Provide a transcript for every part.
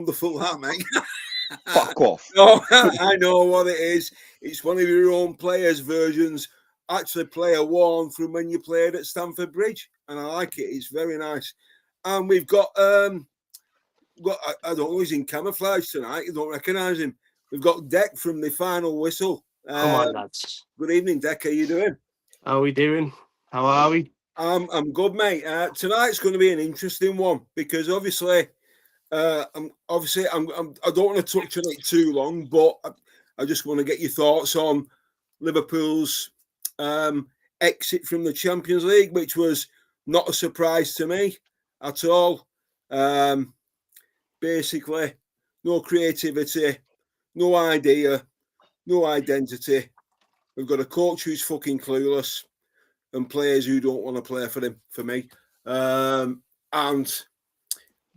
wonderful, that, mate. Fuck off. No, I know what it is. It's one of your own players' versions. Actually, player one from when you played at Stamford Bridge, and I like it. It's very nice. And we've got I don't know, he's in camouflage tonight. You don't recognise him. We've got Deck from the Final Whistle. Come on, lads. Good evening, Deck. How you doing? How are we doing? How are we? I'm good, mate. Tonight's going to be an interesting one because obviously, I don't want to touch on it too long, but I just want to get your thoughts on Liverpool's exit from the Champions League, which was not a surprise to me at all. Basically, no creativity, no idea, no identity. We've got a coach who's fucking clueless and players who don't want to play for him, for me. And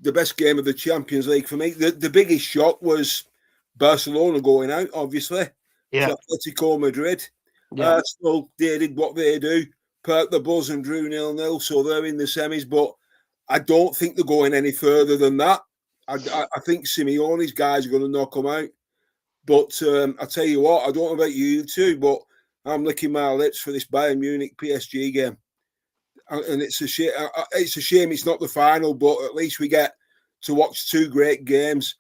the best game of the Champions League for me, the biggest shock was Barcelona going out, obviously. Yeah. To Atletico Madrid. Yeah. Arsenal, they did what they do, perked the buzz and drew 0-0, so they're in the semis. But I don't think they're going any further than that. I think Simeone's guys are going to knock them out. But I tell you what, I don't know about you two, but I'm licking my lips for this Bayern Munich PSG game. And it's a shame. It's a shame it's not the final, but at least we get to watch two great games.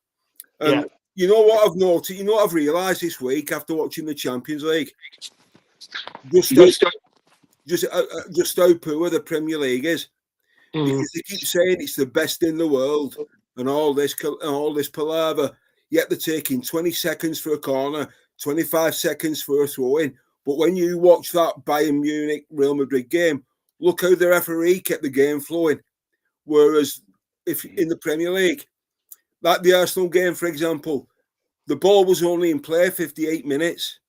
And you know what I've noticed? You know what I've realised this week after watching the Champions League? Just how poor the Premier League is. Because they keep saying it's the best in the world and all this palaver. Yet they're taking 20 seconds for a corner, 25 seconds for a throw-in. But when you watch that Bayern Munich Real Madrid game, look how the referee kept the game flowing. Whereas if in the Premier League, like the Arsenal game, for example, the ball was only in play 58 minutes.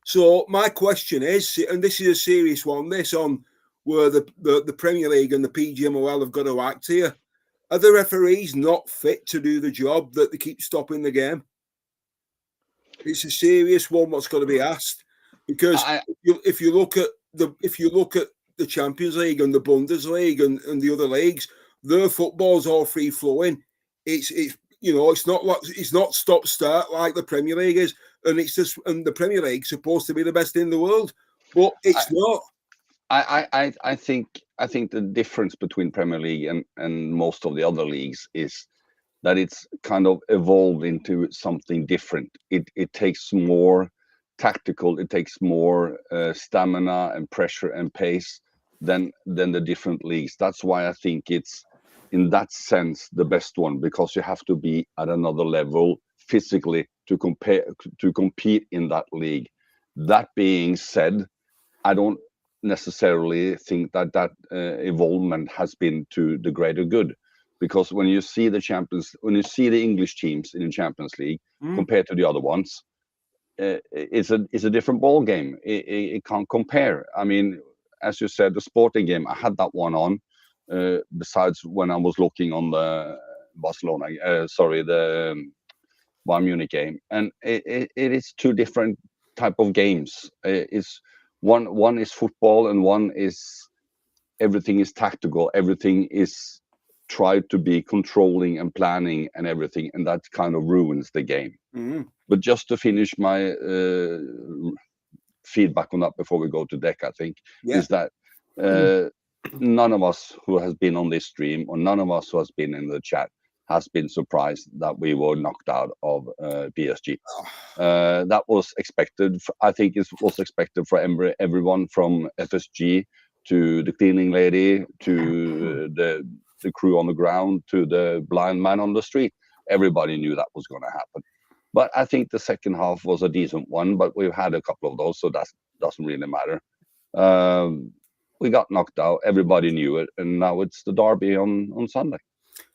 So my question is, and this is a serious one, this on where the Premier League and the PGMOL have got to act here. Are the referees not fit to do the job that they keep stopping the game? It's a serious one what's got to be asked. Because if you look at the Champions League and the Bundesliga and the other leagues, their football's all free flowing. It's not stop start like the Premier League is, and the Premier League's supposed to be the best in the world, but it's not. I think the difference between Premier League and most of the other leagues is that it's kind of evolved into something different. It takes more tactical, it takes more stamina and pressure and pace than the different leagues. That's why I think it's in that sense the best one, because you have to be at another level physically to compete in that league. That being said, I don't necessarily think that evolvement has been to the greater good, because when you see the English teams in the Champions League compared to the other ones, it's a different ball game. It can't compare. I mean, as you said, the Sporting game, I had that one on. Besides when I was looking on the the Bayern Munich game, and it is two different type of games. It's one is football, and one is everything is tactical. Everything is tried to be controlling and planning and everything, and that kind of ruins the game. But just to finish my feedback on that before we go to Deck, I think is that none of us who has been on this stream, or none of us who has been in the chat, has been surprised that we were knocked out of PSG. That was expected. I think it was expected for everyone from FSG to the cleaning lady to the crew on the ground to the blind man on the street. Everybody knew that was going to happen. But I think the second half was a decent one, but we've had a couple of those, so that doesn't really matter. We got knocked out. Everybody knew it, and now it's the derby on Sunday.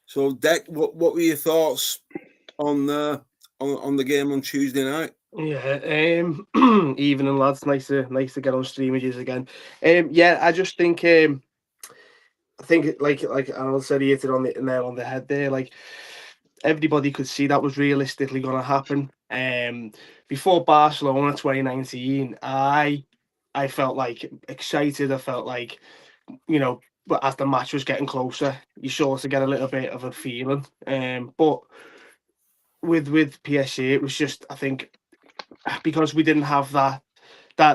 So, Deck, what were your thoughts on the game on Tuesday night? Yeah, evening, lads. Nice to get on streamages again. I just think like Al said, he hit it on the nail on the head there. Like, everybody could see that was realistically going to happen. Before Barcelona 2019, I felt like excited. I felt like, but as the match was getting closer, you sort of get a little bit of a feeling. But with PSG, it was just, I think, because we didn't have that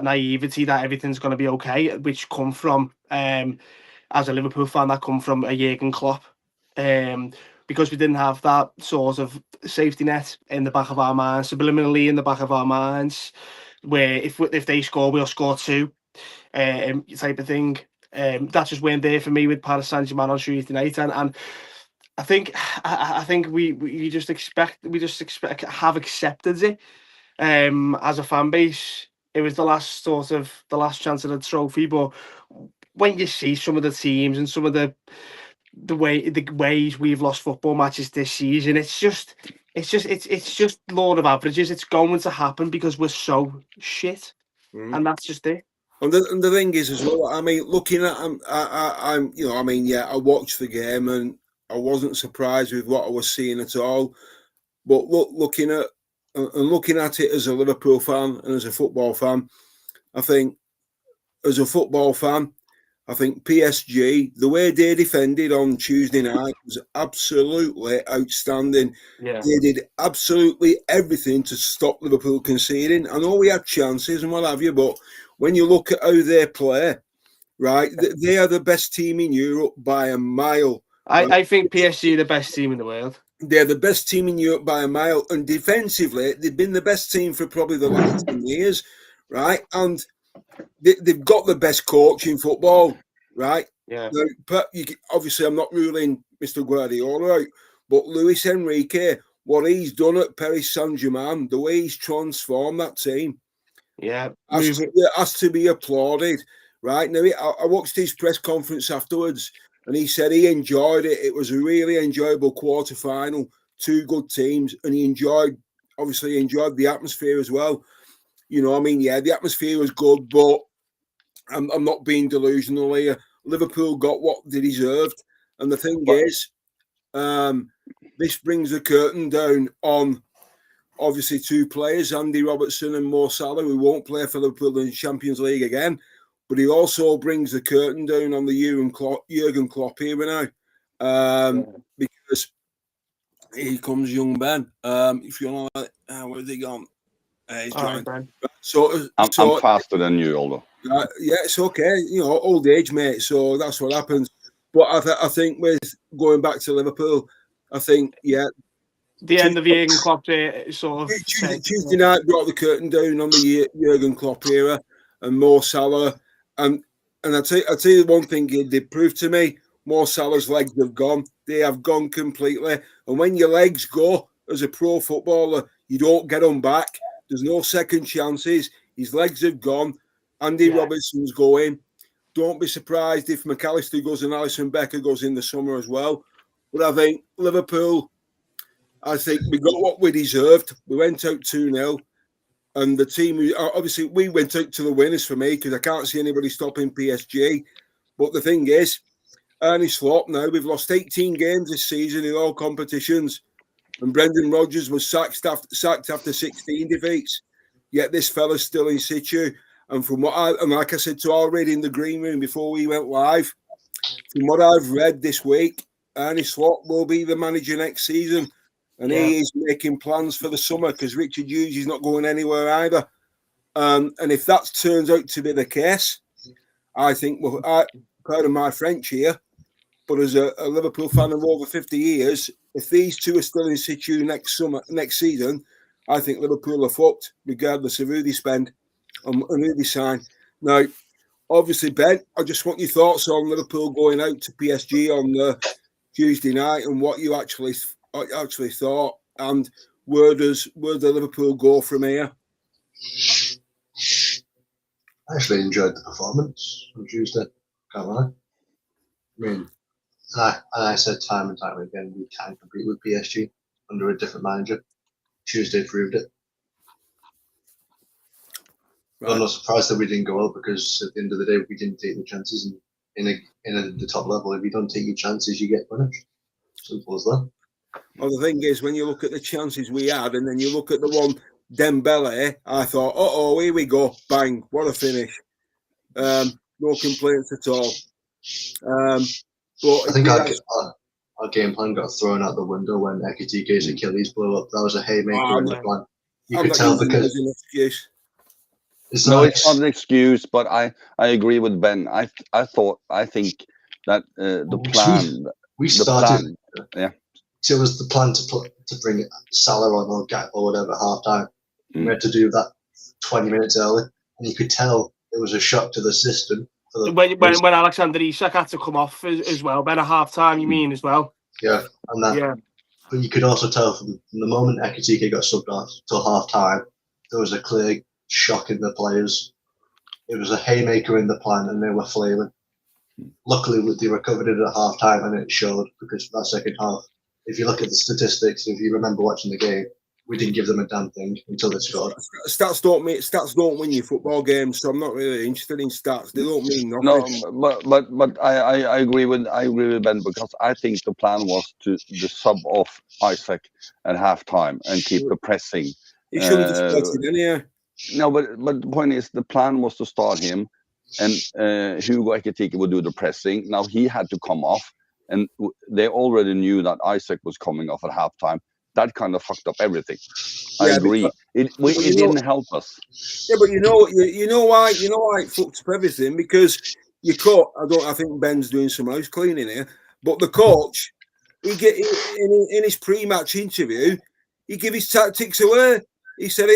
naivety that everything's going to be okay, which come from, as a Liverpool fan, that come from a Jurgen Klopp. Because we didn't have that sort of safety net in the back of our minds, subliminally in the back of our minds, where if they score, we'll score too, type of thing. That just weren't there for me with Paris Saint-Germain on Tuesday night, and I think we just have accepted it as a fan base. It was the last chance at a trophy, but when you see some of the teams and some of the ways we've lost football matches this season, it's just law of averages. It's going to happen because we're so shit, and that's just it. And the thing is as well, I mean, looking at I'm you know, I mean, yeah, I watched the game and I wasn't surprised with what I was seeing at all. But looking at it as a Liverpool fan and as a football fan, I think as a football fan, I think PSG, the way they defended on Tuesday night was absolutely outstanding. Yeah. They did absolutely everything to stop Liverpool conceding. I know we had chances and what have you, but when you look at how they play, right, they are the best team in Europe by a mile. I think PSG are the best team in the world. They're the best team in Europe by a mile. And defensively, they've been the best team for probably the last 10 years, right? And they've got the best coach in football, right? Yeah. Now, obviously, I'm not ruling Mr. Guardiola out, but Luis Enrique, what he's done at Paris Saint-Germain, the way he's transformed that team, has to be applauded, right? Now, I watched his press conference afterwards, and he said he enjoyed it. It was a really enjoyable quarter-final, two good teams, and he enjoyed the atmosphere as well. You know, I mean, yeah, the atmosphere was good, but I'm not being delusional here. Liverpool got what they deserved. And the thing is, this brings the curtain down on, obviously, two players, Andy Robertson and Mo Salah, who won't play for Liverpool in the Champions League again. But he also brings the curtain down on the Jurgen Klopp era now. Because here comes young Ben. If you want to, where's he gone? He's joined. I'm faster than you, although. Yeah, it's okay. You know, old age, mate. So that's what happens. But I think with going back to Liverpool, I think, yeah. The end of Jurgen Klopp sort of... Tuesday night brought the curtain down on the Jurgen Klopp era and Mo Salah. And I'll tell you one thing they proved to me, Mo Salah's legs have gone. They have gone completely. And when your legs go as a pro footballer, you don't get them back. There's no second chances. His legs have gone. Andy Robertson's going. Don't be surprised if McAllister goes and Alisson Becker goes in the summer as well. But I think Liverpool, I think we got what we deserved. We went out 2-0. And the team, obviously, we went out to the winners for me because I can't see anybody stopping PSG. But the thing is, Arne Slot now, we've lost 18 games this season in all competitions. And Brendan Rodgers was sacked after 16 defeats. Yet this fella's still in situ. And from like I said to already in the green room before we went live, from what I've read this week, Arne Slot will be the manager next season. And he is making plans for the summer because Richard Hughes is not going anywhere either. And if that turns out to be the case, I think, pardon my French here, but as a Liverpool fan of over 50 years, if these two are still in situ next season, I think Liverpool are fucked, regardless of who they spend and who they sign. Now, obviously, Ben, I just want your thoughts on Liverpool going out to PSG on the Tuesday night and what you actually thought, and where does Liverpool go from here? I actually enjoyed the performance on Tuesday. Can't lie. I mean, I said time and time again, we can't compete with PSG under a different manager. Tuesday proved it. Right. I'm not surprised that we didn't go out because at the end of the day, we didn't take the chances. And in the top level, if you don't take your chances, you get punished. Simple as that. Well, the thing is, when you look at the chances we had, and then you look at the one Dembele, I thought, here we go, bang, what a finish. No complaints at all. But I think our game plan got thrown out the window when Ekitike's Achilles blew up. That was a haymaker in the plan. You I'm could not tell using it because as an excuse. it's No, like, it's not an excuse, but I agree with Ben. I think that the plan, we the started. plan, yeah. So it was the plan to bring Salah on or Gap or whatever half time. Mm. We had to do that 20 minutes early, and you could tell it was a shock to the system. When Alexander Isak had to come off as well, Ben, at half time, you mean as well? Yeah, and that. Yeah. But you could also tell from the moment Ekitike got subbed off till half time, there was a clear shock in the players. It was a haymaker in the plan, and they were flailing. Luckily, they recovered it at half time, and it showed because for that second half, if you look at the statistics, if you remember watching the game, we didn't give them a damn thing until they scored. Stats don't win your football games, so I'm not really interested in stats. They don't mean nothing. No, but I agree with Ben, because I think the plan was to sub off Isaac at halftime and keep the pressing. He shouldn't have started anyhow. No, but the point is, the plan was to start him, and Hugo Ekitike would do the pressing. Now he had to come off, and they already knew that Isaac was coming off at halftime. That kind of fucked up everything. I agree. It didn't help us. Yeah, but you know why it fucks up everything, because your coach. I think Ben's doing some house cleaning here, but the coach, in his pre-match interview, he gave his tactics away. He said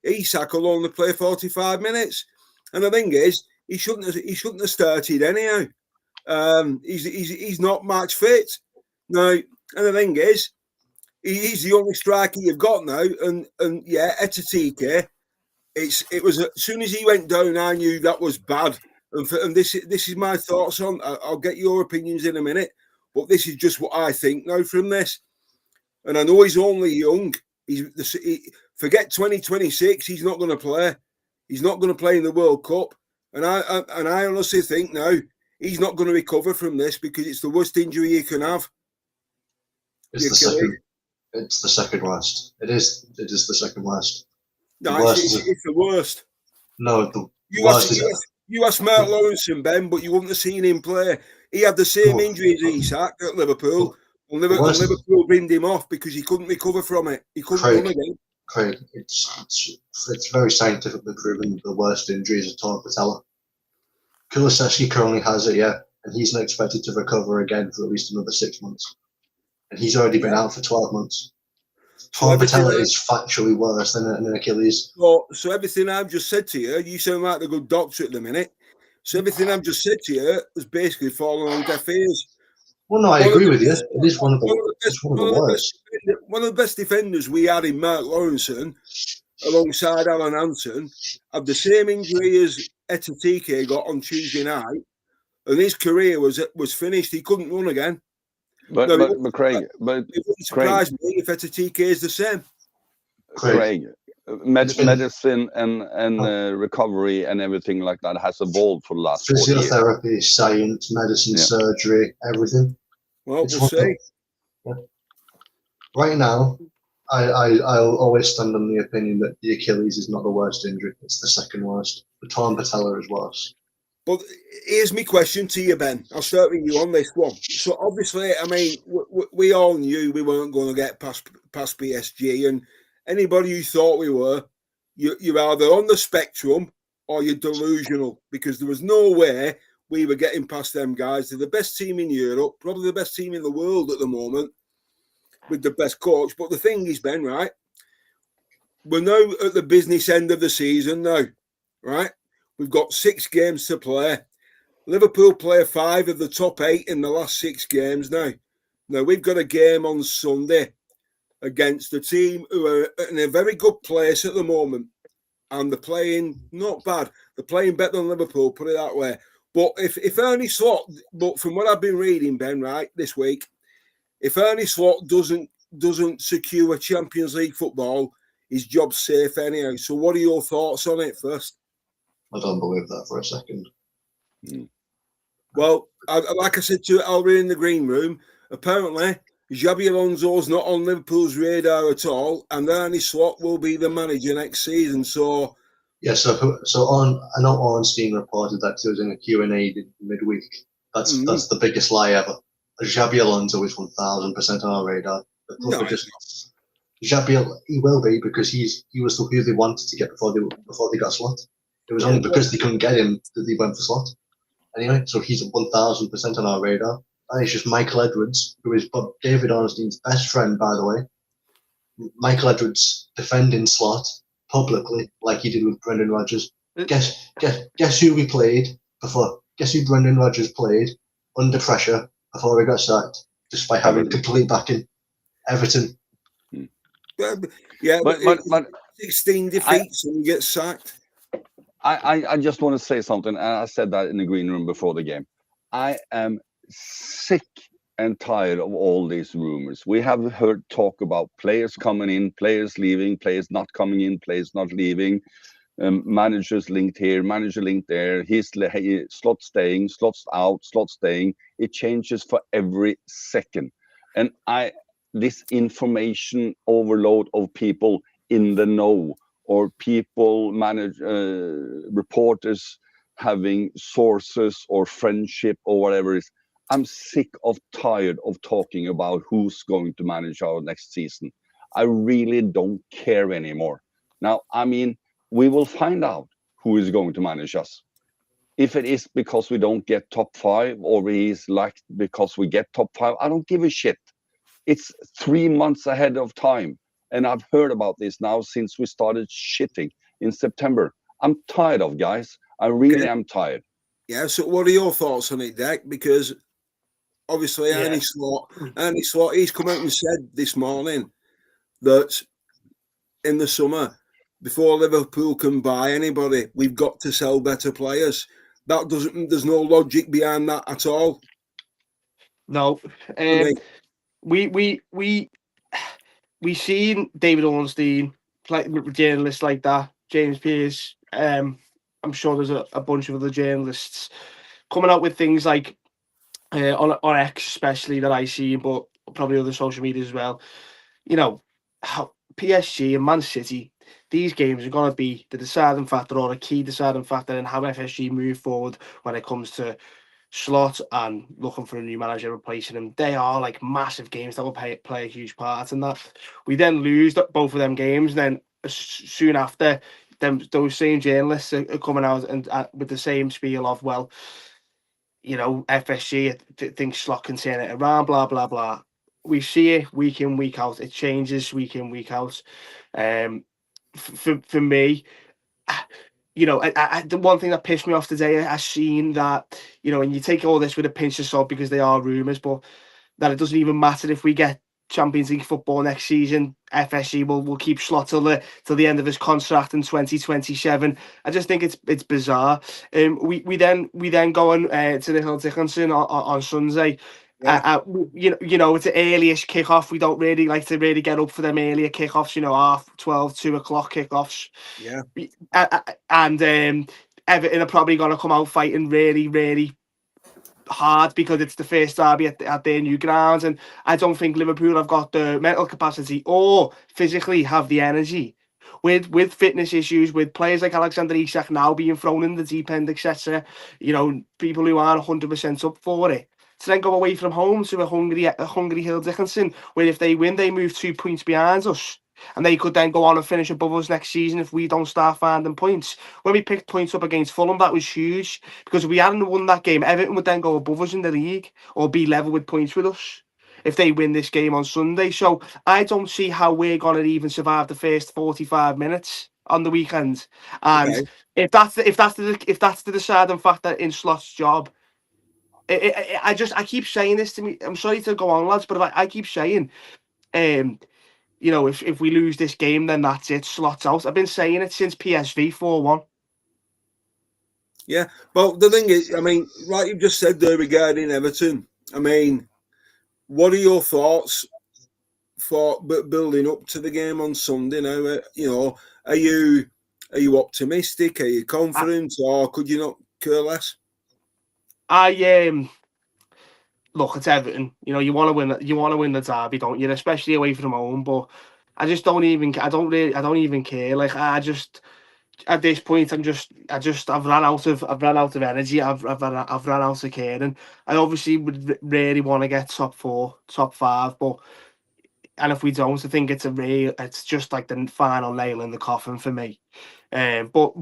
Isak will only play 45 minutes, and the thing is, he shouldn't have started anyhow. He's not match fit now, and the thing is, he's the only striker you've got now, and yeah, Ekitike. It was as soon as he went down, I knew that was bad. And this is my thoughts on. I'll get your opinions in a minute, but this is just what I think now from this. And I know he's only young. Forget 2026. He's not going to play. He's not going to play in the World Cup. And I honestly think now he's not going to recover from this, because it's the worst injury you can have. It's the second worst. It is the second worst. No, it's the worst. No, you asked Mark Lawrenson, Ben, but you wouldn't have seen him play. He had the same injury as Isak at Liverpool. And Liverpool binned him off because he couldn't recover from it. He couldn't run again. Craig, it's very scientifically proven the worst injury is a torn patella. Kulusevski currently has it, yeah, and he's not expected to recover again for at least another 6 months. And he's already been out for 12 months. Torn patella is factually worse than an Achilles. So everything I've just said to you sound like the good doctor at the minute. So everything I've just said to you has basically fallen on deaf ears. Well, no, I agree with you. It is one of the worst. One of the best defenders we had in Mark Lawrenson, alongside Alan Hansen, had the same injury as Ekitike got on Tuesday night, and his career was finished. He couldn't run again. But Craig, it wouldn't surprise me if Ekitike is the same. Craig, medicine and recovery and everything like that has evolved for the last 40 years. Physiotherapy, science, medicine, surgery, everything. Well, we'll see. Right now, I'll always stand on the opinion that the Achilles is not the worst injury. It's the second worst. The torn patella is worse. But here's my question to you, Ben. I'll start with you on this one. So obviously, I mean, we all knew we weren't going to get past PSG, and anybody who thought we were, you're either on the spectrum or you're delusional, because there was no way we were getting past them guys. They're the best team in Europe, probably the best team in the world at the moment, with the best coach. But the thing is, Ben, right? We're now at the business end of the season now, right? We've got 6 games to play. Liverpool play 5 of the top 8 in the last 6 games now. Now, we've got a game on Sunday against a team who are in a very good place at the moment. And they're playing not bad. They're playing better than Liverpool, put it that way. But if Ernie Slot, but from what I've been reading, Ben, right, this week, if Ernie Slot doesn't secure Champions League football, his job's safe anyhow. So what are your thoughts on it first? I don't believe that for a second. Well, like I said to Alvin in the green room, apparently Xabi Alonso's not on Liverpool's radar at all, and Ernie Slot will be the manager next season. So yeah, so I know Ornstein reported that he was in a Q&A midweek. That's the biggest lie ever. Xabi Alonso is 1000% on our radar. The club No, are just Xabi, he will be because he was who they wanted to get before they got Slot. It was only because they couldn't get him that they went for Slot. Anyway, so he's 1000% on our radar. And it's just Michael Edwards, who is David Ornstein's best friend, by the way. Michael Edwards defending Slot publicly, like he did with Brendan Rodgers. Guess who we played before? Guess who Brendan Rodgers played under pressure before we got sacked, despite having complete backing? Everton. Yeah, but 16 defeats and you get sacked. I just want to say something, and I said that in the green room before the game. I am sick and tired of all these rumors. We have heard talk about players coming in, players leaving, players not coming in, players not leaving, managers linked here, manager linked there, Slot staying, Slot's out, Slot staying. It changes for every second. And this information overload of people in the know, or people reporters having sources or friendship or whatever it is. I'm sick of tired of talking about who's going to manage our next season. I really don't care anymore. Now, I mean, we will find out who is going to manage us. If it is because we don't get top 5, or it is like because we get top 5, I don't give a shit. It's 3 months ahead of time. And I've heard about this now since we started shitting in September. I'm tired of, guys. I really am tired. Yeah, so what are your thoughts on it, Deck? Because obviously Ernie Slot, he's come out and said this morning that in the summer, before Liverpool can buy anybody, we've got to sell better players. There's no logic behind that at all. No. We seen David Ornstein, journalists like that, James Pearce. I'm sure there's a bunch of other journalists coming out with things like on X, especially, that I see, but probably other social media as well. You know, how PSG and Man City, these games are going to be the deciding factor, or a key deciding factor in how FSG move forward when it comes to Slot and looking for a new manager replacing him. They are like massive games that will play a huge part in that. We then lose both of them games, and then soon after, those same journalists are coming out and with the same spiel of, well, you know, FSG thinks Slot can turn it around, blah blah blah. We see it week in, week out. It changes week in, week out. For me, you know, the one thing that pissed me off today, I seen that, you know, and you take all this with a pinch of salt because they are rumours, but that it doesn't even matter if we get Champions League football next season. FSG will keep Slot till the end of his contract in 2027. I just think it's bizarre. We then go on to the Hill Dickinson on Sunday. Yeah. You know, it's the earliest kickoff. We don't really like to get up for them earlier kickoffs. You know, 12:30, 2 o'clock kickoffs. Yeah. And Everton are probably going to come out fighting really, really hard because it's the first derby at their new grounds, and I don't think Liverpool have got the mental capacity or physically have the energy with fitness issues, with players like Alexander Isak now being thrown in the deep end, etc. You know, people who aren't 100% up for it, to then go away from home to a hungry Hill Dickinson, where if they win, they move 2 points behind us. And they could then go on and finish above us next season if we don't start finding points. When we picked points up against Fulham, that was huge, because if we hadn't won that game, Everton would then go above us in the league or be level with points with us if they win this game on Sunday. So I don't see how we're going to even survive the first 45 minutes on the weekend. And if that's the deciding factor in Slot's job, I keep saying this to me. I'm sorry to go on, lads, but I keep saying, you know, if we lose this game, then that's it. Slot's out. I've been saying it since PSV 4-1. Yeah, well, the thing is, I mean, like you just said there regarding Everton, I mean, what are your thoughts for building up to the game on Sunday now? You know, are you optimistic? Are you confident, or could you not care less? Look, it's Everton. You know, you want to win. You want to win the derby, don't you? Especially away from home. But I just don't even. I don't even care. Like, at this point, I've run out of energy. I've run out of caring. I obviously would really want to get top 4, top 5, and if we don't, I think it's just like the final nail in the coffin for me. But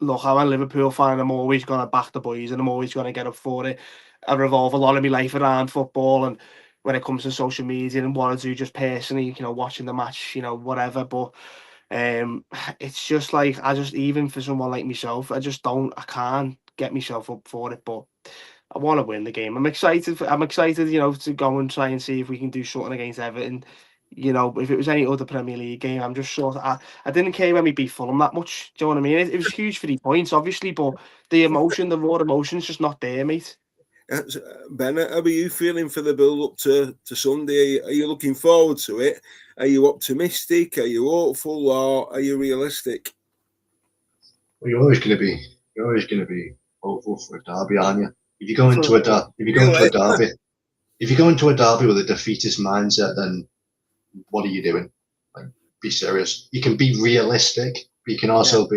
look, I'm a Liverpool fan. I'm always gonna back the boys, and I'm always gonna get up for it. I revolve a lot of my life around football, and when it comes to social media and what I do, just personally, watching the match, whatever. But it's just like even for someone like myself, I can't get myself up for it. But I want to win the game. I'm excited. I'm excited, to go and try and see if we can do something against Everton. If it was any other Premier League game, I'm just sure I didn't care when we beat Fulham that much. Do you know what I mean? It was huge for the points, obviously, but the raw emotion's just not there, mate. Bennett, how are you feeling for the build up to Sunday? Are you looking forward to it? Are you optimistic? Are you hopeful, or are you realistic? Well, you're always going to be hopeful for a derby, aren't you? If you go into a derby with a defeatist mindset, then what are you doing? Like, be serious. You can be realistic, but you can also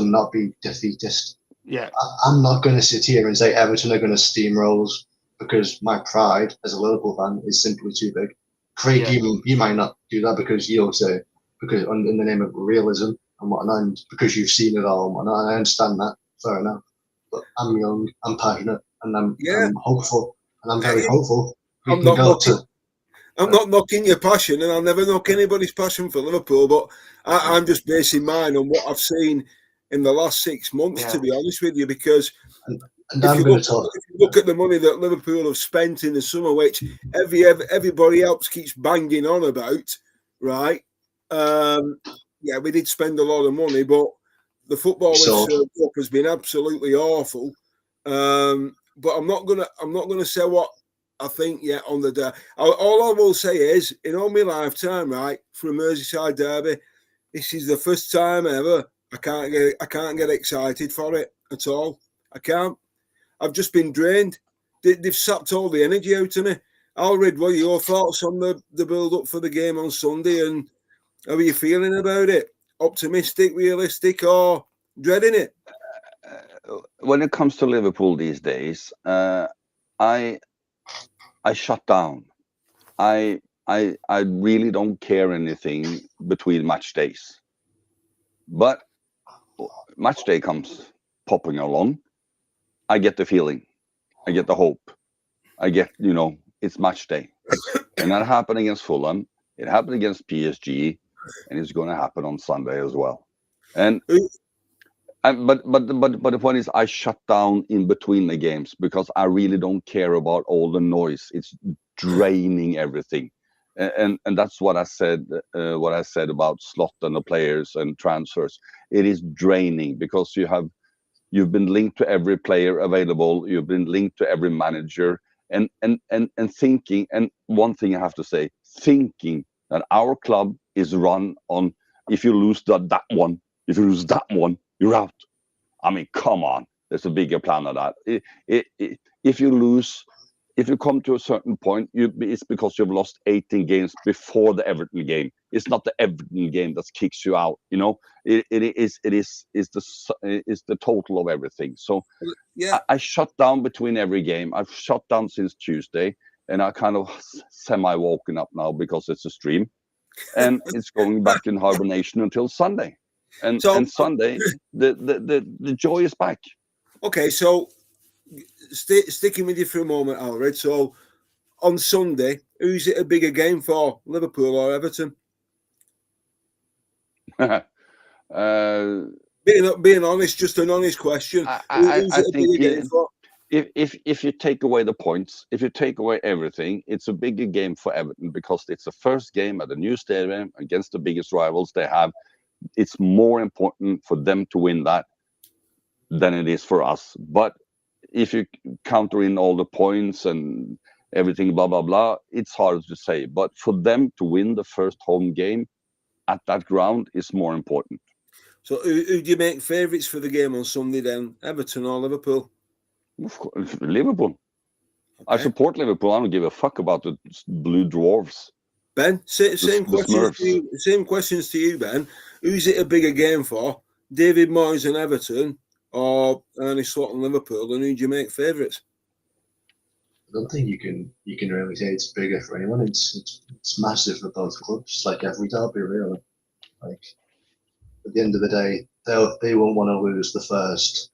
not be defeatist. Yeah. I'm not going to sit here and say Everton are going to steamroll us, because my pride as a Liverpool fan is simply too big. Craig, you might not do that because you'll say, because in the name of realism and whatnot, and because you've seen it all and whatnot, and I understand that, fair enough. But I'm young, I'm passionate, and I'm hopeful, and I'm very hopeful. I'm not knocking your passion, and I'll never knock anybody's passion for Liverpool, but I'm just basing mine on what I've seen in the last 6 months, to be honest with you, because if you look at the money that Liverpool have spent in the summer, which everybody else keeps banging on about, right? We did spend a lot of money, but the football has been absolutely awful. But I'm not gonna say what I think yet on the day. All I will say is, in all my lifetime, right, for a Merseyside derby, this is the first time ever I can't get excited for it at all. I can't. I've just been drained. They've sapped all the energy out of me. Alred, what are your thoughts on the build up for the game on Sunday, and how are you feeling about it? Optimistic, realistic, or dreading it? When it comes to Liverpool these days, I shut down. I really don't care anything between match days. But match day comes popping along. I get the feeling. I get the hope. I get, it's match day. And that happened against Fulham. It happened against PSG. And it's going to happen on Sunday as well. But the point is, I shut down in between the games because I really don't care about all the noise. It's draining everything, and that's what I said. What I said about Slot and the players and transfers. It is draining because you've been linked to every player available. You've been linked to every manager, and thinking. And one thing I have to say, thinking that our club is run on, if you lose that one, you're out. I mean, come on. There's a bigger plan of that. If you come to a certain point, it's because you've lost 18 games before the Everton game. It's not the Everton game that kicks you out. It is the total of everything. So I shut down between every game. I've shut down since Tuesday, and I kind of semi-woken up now because it's a stream, and it's going back in hibernation until Sunday. And Sunday, the joy is back. Okay, so sticking with you for a moment, Alred. So on Sunday, who's it a bigger game for, Liverpool or Everton? Being honest, just an honest question. Who's it a bigger game for? If you take away the points, if you take away everything, it's a bigger game for Everton because it's the first game at the new stadium against the biggest rivals they have. It's more important for them to win that than it is for us. But if you counter in all the points and everything, blah, blah, blah, it's hard to say. But for them to win the first home game at that ground is more important. So who do you make favourites for the game on Sunday then? Everton or Liverpool? Of course, Liverpool. Okay. I support Liverpool. I don't give a fuck about the Blue Dwarfs. Ben, same The questions to Smurfs. you. Same questions to you, Ben. Who's it a bigger game for? David Moyes and Everton, or Ernie Slot and Liverpool? And who do you make favourites? I don't think you can really say it's bigger for anyone. It's massive for both clubs, like every derby, really. Like at the end of the day, they won't want to lose the first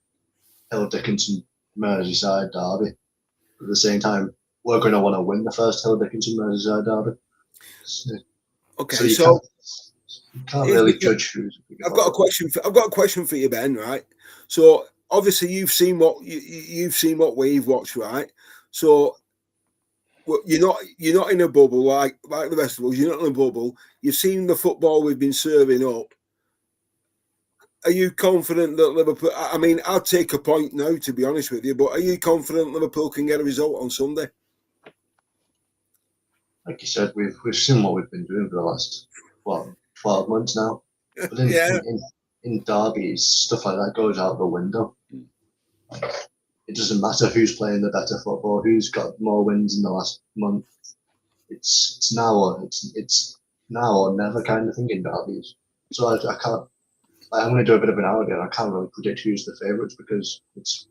Hill Dickinson Merseyside derby. At the same time, we're going to want to win the first Hill Dickinson Merseyside derby. Okay, So you can't really judge who's. I've got a question for you, Ben. Right. So obviously you've seen what we've watched, right? So you're not in a bubble like the rest of us. You're not in a bubble. You've seen the football we've been serving up. Are you confident that Liverpool? I mean, I'll take a point now, to be honest with you. But are you confident Liverpool can get a result on Sunday? Like you said, we've seen what we've been doing for the last 12 months now. But in derbies, stuff like that goes out the window. Like, it doesn't matter who's playing the better football, who's got more wins in the last month. It's now or never kind of thing in derbies. So I can't. I'm going to do a bit of an hour again. I can't really predict who's the favourites because it's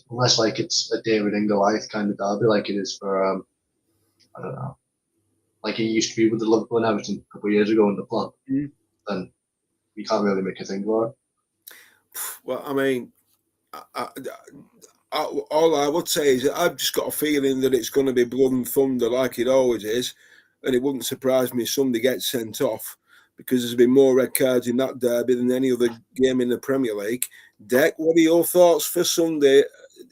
unless like it's a David and Goliath kind of derby like it is for I don't know, like it used to be with the Liverpool and Everton a couple of years ago in the club. Then you can't really make a thing for it. Well, I mean, all I would say is that I've just got a feeling that it's going to be blood and thunder like it always is, and it wouldn't surprise me if somebody gets sent off because there's been more red cards in that derby than any other game in the Premier League. Deck, what are your thoughts for Sunday?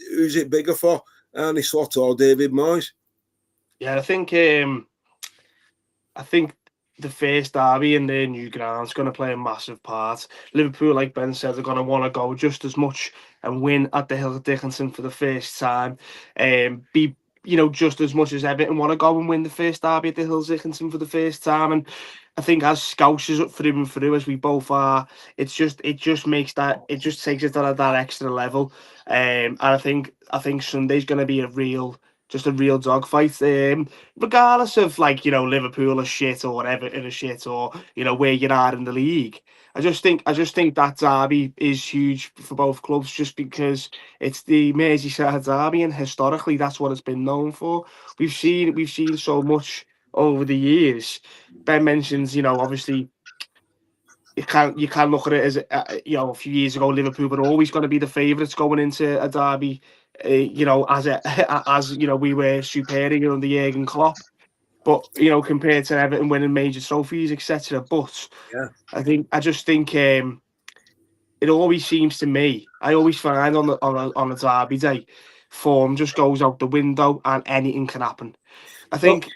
Who's it bigger for, Arnie Slot or David Moyes? Yeah, I think the first derby in their new ground is going to play a massive part. Liverpool, like Ben said, are going to want to go just as much and win at the Hill Dickinson for the first time. Be just as much as Everton want to go and win the first derby at the Hill Dickinson for the first time. And I think as Scousers up through and through as we both are, it just takes it to that extra level. And I think Sunday's going to be a real dogfight. Regardless of Liverpool are shit or Everton are shit or where you are in the league. I just think that derby is huge for both clubs just because it's the Merseyside derby and historically that's what it's been known for. We've seen so much over the years. Ben mentions obviously you can look at it as a few years ago Liverpool were always going to be the favourites going into a derby. As we were superior under Jurgen Klopp, but compared to Everton winning major trophies, etc. But Yeah. I just think it always seems to me. I always find on a derby day, form just goes out the window and anything can happen. I think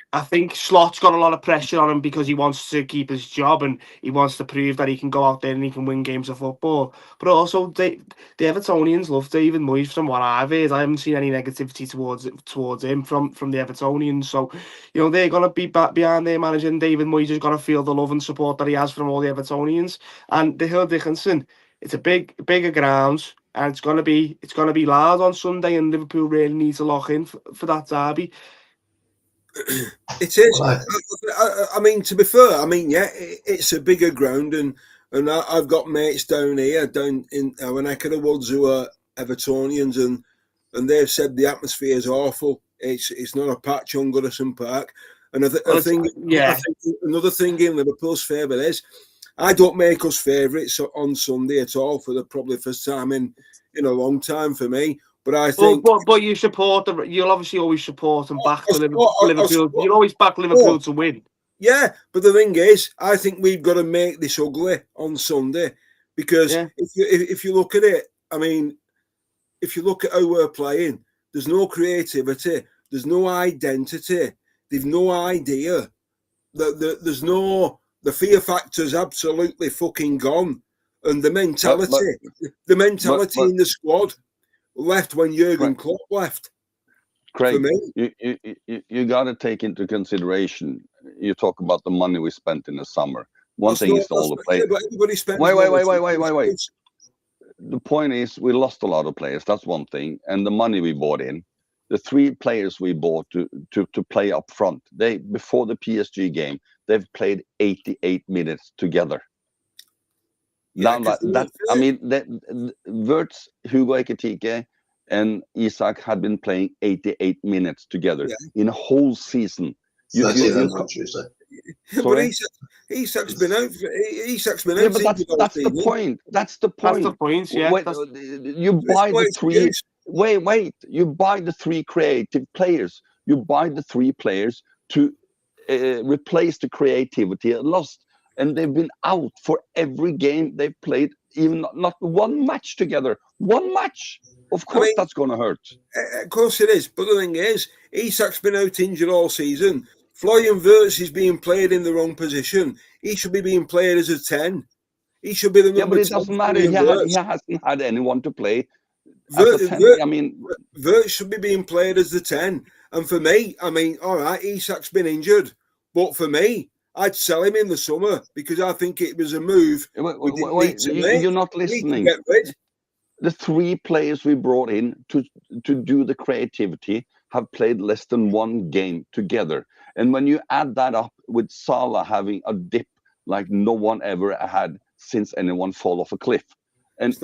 Slot's got a lot of pressure on him because he wants to keep his job and he wants to prove that he can go out there and he can win games of football. But also, the Evertonians love David Moyes. From what I've heard, I haven't seen any negativity towards him from the Evertonians. So, they're gonna be back behind their manager, and David Moyes is gonna feel the love and support that he has from all the Evertonians. And the Hill Dickinson, it's a bigger ground. And it's gonna be loud on Sunday, and Liverpool really needs to lock in for that derby. It is. I mean, to be fair, it's a bigger ground, and I've got mates down in our neck of the woods who are Evertonians, and they've said the atmosphere is awful. It's not a patch on Goodison Park, and I think another thing in Liverpool's favour is I don't make us favourites on Sunday at all for the probably first time in a long time for me. But I think, but you support you'll obviously always support and back Liverpool. You'll always back Liverpool to win. Yeah, but the thing is, I think we've got to make this ugly on Sunday because if you look at it, I mean, if you look at how we're playing, there's no creativity, there's no identity, they've no idea. There's no the fear factor's absolutely fucking gone, and the mentality in the squad left when Jurgen Klopp left. Craig, you got to take into consideration. You talk about the money we spent in the summer. One thing is all the players. But everybody spends. Wait. The point is, we lost a lot of players. That's one thing, and the money we bought in. the 3 players we bought to play up front, they before the PSG game, they've played 88 minutes together. Yeah, Now that I mean, Wirtz, Hugo Ekitike, and Isak had been playing 88 minutes together in a whole season. I see that on Tuesday. But Isak's been out. Isak's been out. Yeah, but that's the point. That's the point. That's the point. Yeah. You buy the 3. Wait. You buy the 3 creative players. You buy the 3 players to replace the creativity lost, and they've been out for every game they've played. Even not one match together. One match. Of course, that's going to hurt. Of course it is. But the thing is, Isak's been out injured all season. Florian Wirtz is being played in the wrong position. He should be being played as a 10. He should be the number 10. Yeah, but it doesn't matter. He hasn't had anyone to play as a 10. I mean, Wirtz should be being played as the 10. And for me, I mean, all right, Isak's been injured. But for me, I'd sell him in the summer because I think it was a move. Wait, you're not listening. The 3 players we brought in to do the creativity have played less than 1 game together. And when you add that up with Salah having a dip like no one ever had since anyone fall off a cliff, and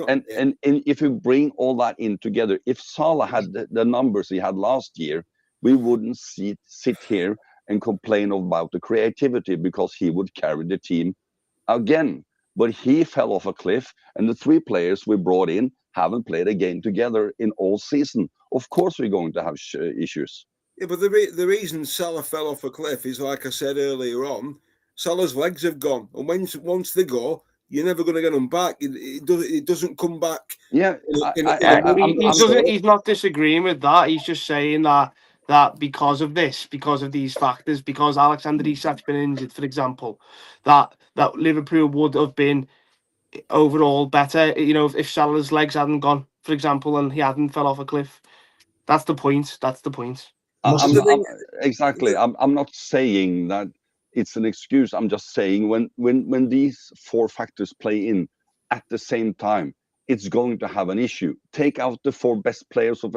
if you bring all that in together, if Salah had the numbers he had last year, we wouldn't sit here and complain about the creativity because he would carry the team again. But he fell off a cliff, and the 3 players we brought in haven't played a game together in all season. Of course, we're going to have issues. Yeah, but the reason Salah fell off a cliff is, like I said earlier on, Salah's legs have gone, and once they go, you're never going to get them back. It doesn't come back. Yeah, he's not disagreeing with that. He's just saying that because of these factors, because Alexander Isak's been injured, for example, that Liverpool would have been overall better, if Salah's legs hadn't gone, for example, and he hadn't fell off a cliff. That's the point. Exactly. I'm not saying that it's an excuse. I'm just saying when these 4 factors play in at the same time, it's going to have an issue. Take out the 4 best players of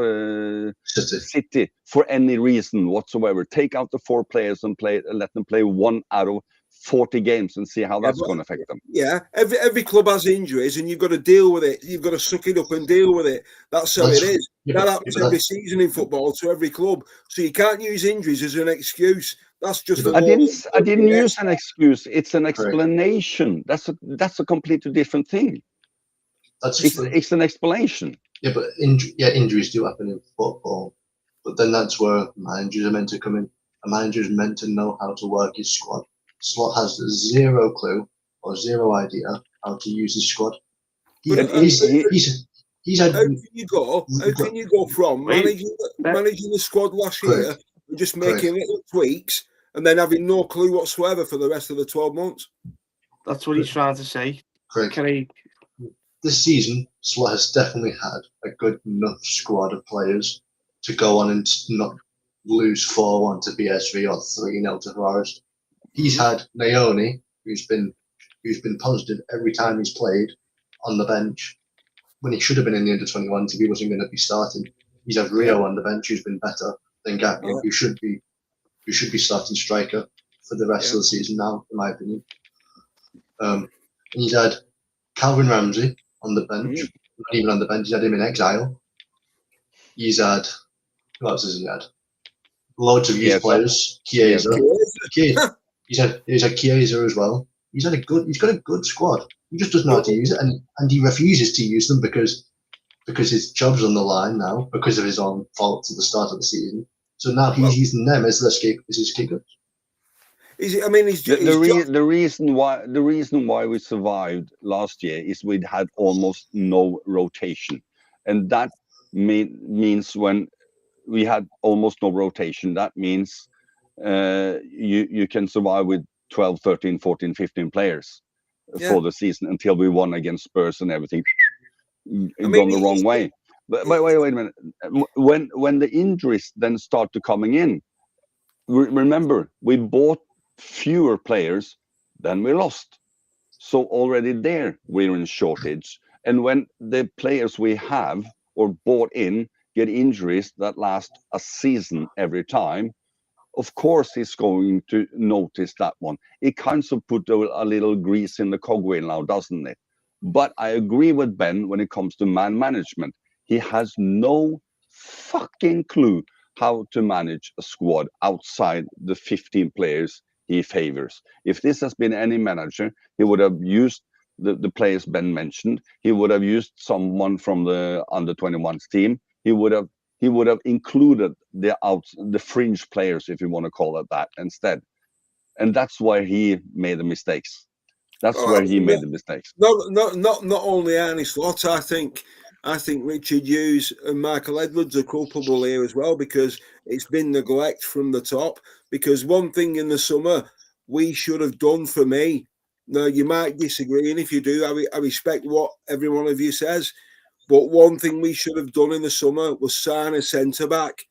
City for any reason whatsoever. Take out the 4 players and let them play 1 out of 40 games and see how that's going to affect them. Yeah, every club has injuries, and you've got to deal with it. You've got to suck it up and deal with it. That's how it is. That happens every season in football to every club. So you can't use injuries as an excuse. That's just. I didn't use an excuse. It's an explanation. That's a completely different thing. It's an explanation. Yeah, but injuries do happen in football. But then that's where managers are meant to come in. A manager is meant to know how to work his squad. Slot has 0 clue or 0 idea how to use his squad. He's had. How can you go from managing the squad last year and just making little tweaks and then having no clue whatsoever for the rest of the 12 months? That's what he's trying to say. This season, Slot has definitely had a good enough squad of players to go on and not lose 4-1 to PSV or 3-0 to Forest. He's had Naoni, who's been positive every time he's played, on the bench when he should have been in the under-21s if he wasn't going to be starting. He's had Rio on the bench, who's been better than Gakpo, who should be starting striker for the rest of the season now, in my opinion. And he's had Calvin Ramsey on the bench, not even on the bench. He's had him in exile. He's had who else has he had? Loads of youth players. Chiesa. He's had Chiesa as well. He's got a good squad. He just doesn't know how to use it, and he refuses to use them because his job's on the line now because of his own faults at the start of the season. So now he's using them as his scapegoats. The reason why we survived last year is we'd had almost no rotation, and that means when we had almost no rotation, that means you can survive with 12, 13, 14, 15 players for the season until we won against Spurs and everything gone the wrong way. But wait a minute. When the injuries then started coming in, remember, we bought fewer players than we lost. So already there, we're in shortage. And when the players we have or bought in get injuries that last a season every time, of course he's going to notice that one. It kind of put a little grease in the cogwheel now, doesn't it? But I agree with Ben when it comes to man management. He has no fucking clue how to manage a squad outside the 15 players he favors. If this has been any manager, he would have used the players Ben mentioned. He would have used someone from the under 21s team. He would have included the fringe players, if you want to call it that, instead. And that's why he made the mistakes. That's where he made the mistakes. Not only Arne Slot. I think Richard Hughes and Michael Edwards are culpable here as well, because it's been neglect from the top. Because one thing in the summer we should have done, for me, now you might disagree, and if you do, I respect what every one of you says, but one thing we should have done in the summer was sign a centre-back,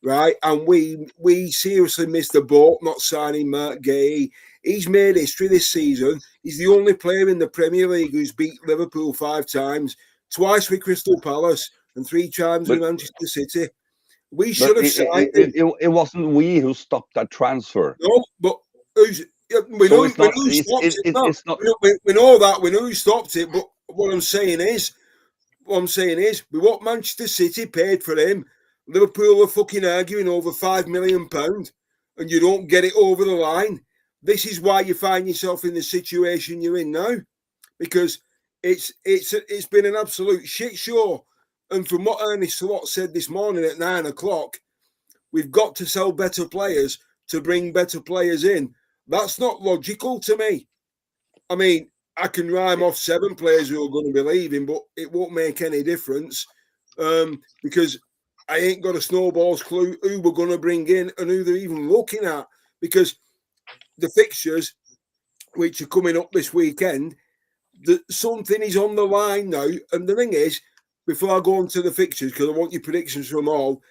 right? And we seriously missed the boat not signing Mark Gay. He's made history this season. He's the only player in the Premier League who's beat Liverpool 5 times, twice with Crystal Palace and 3 times with Manchester City. We should have signed him. It wasn't we who stopped that transfer. No, but we know who stopped it. We know that. We know who stopped it. But what I'm saying is, with what Manchester City paid for him, Liverpool are fucking arguing over £5 million, and you don't get it over the line. This is why you find yourself in the situation you're in now, because it's been an absolute shit show. And from what Arne Slot said this morning at 9 o'clock, we've got to sell better players to bring better players in. That's not logical to me. I mean, I can rhyme off 7 players who are going to be leaving, but it won't make any difference, because I ain't got a snowball's clue who we're going to bring in and who they're even looking at, because the fixtures, which are coming up this weekend, something is on the line now. And the thing is, before I go on to the fixtures, because I want your predictions from all,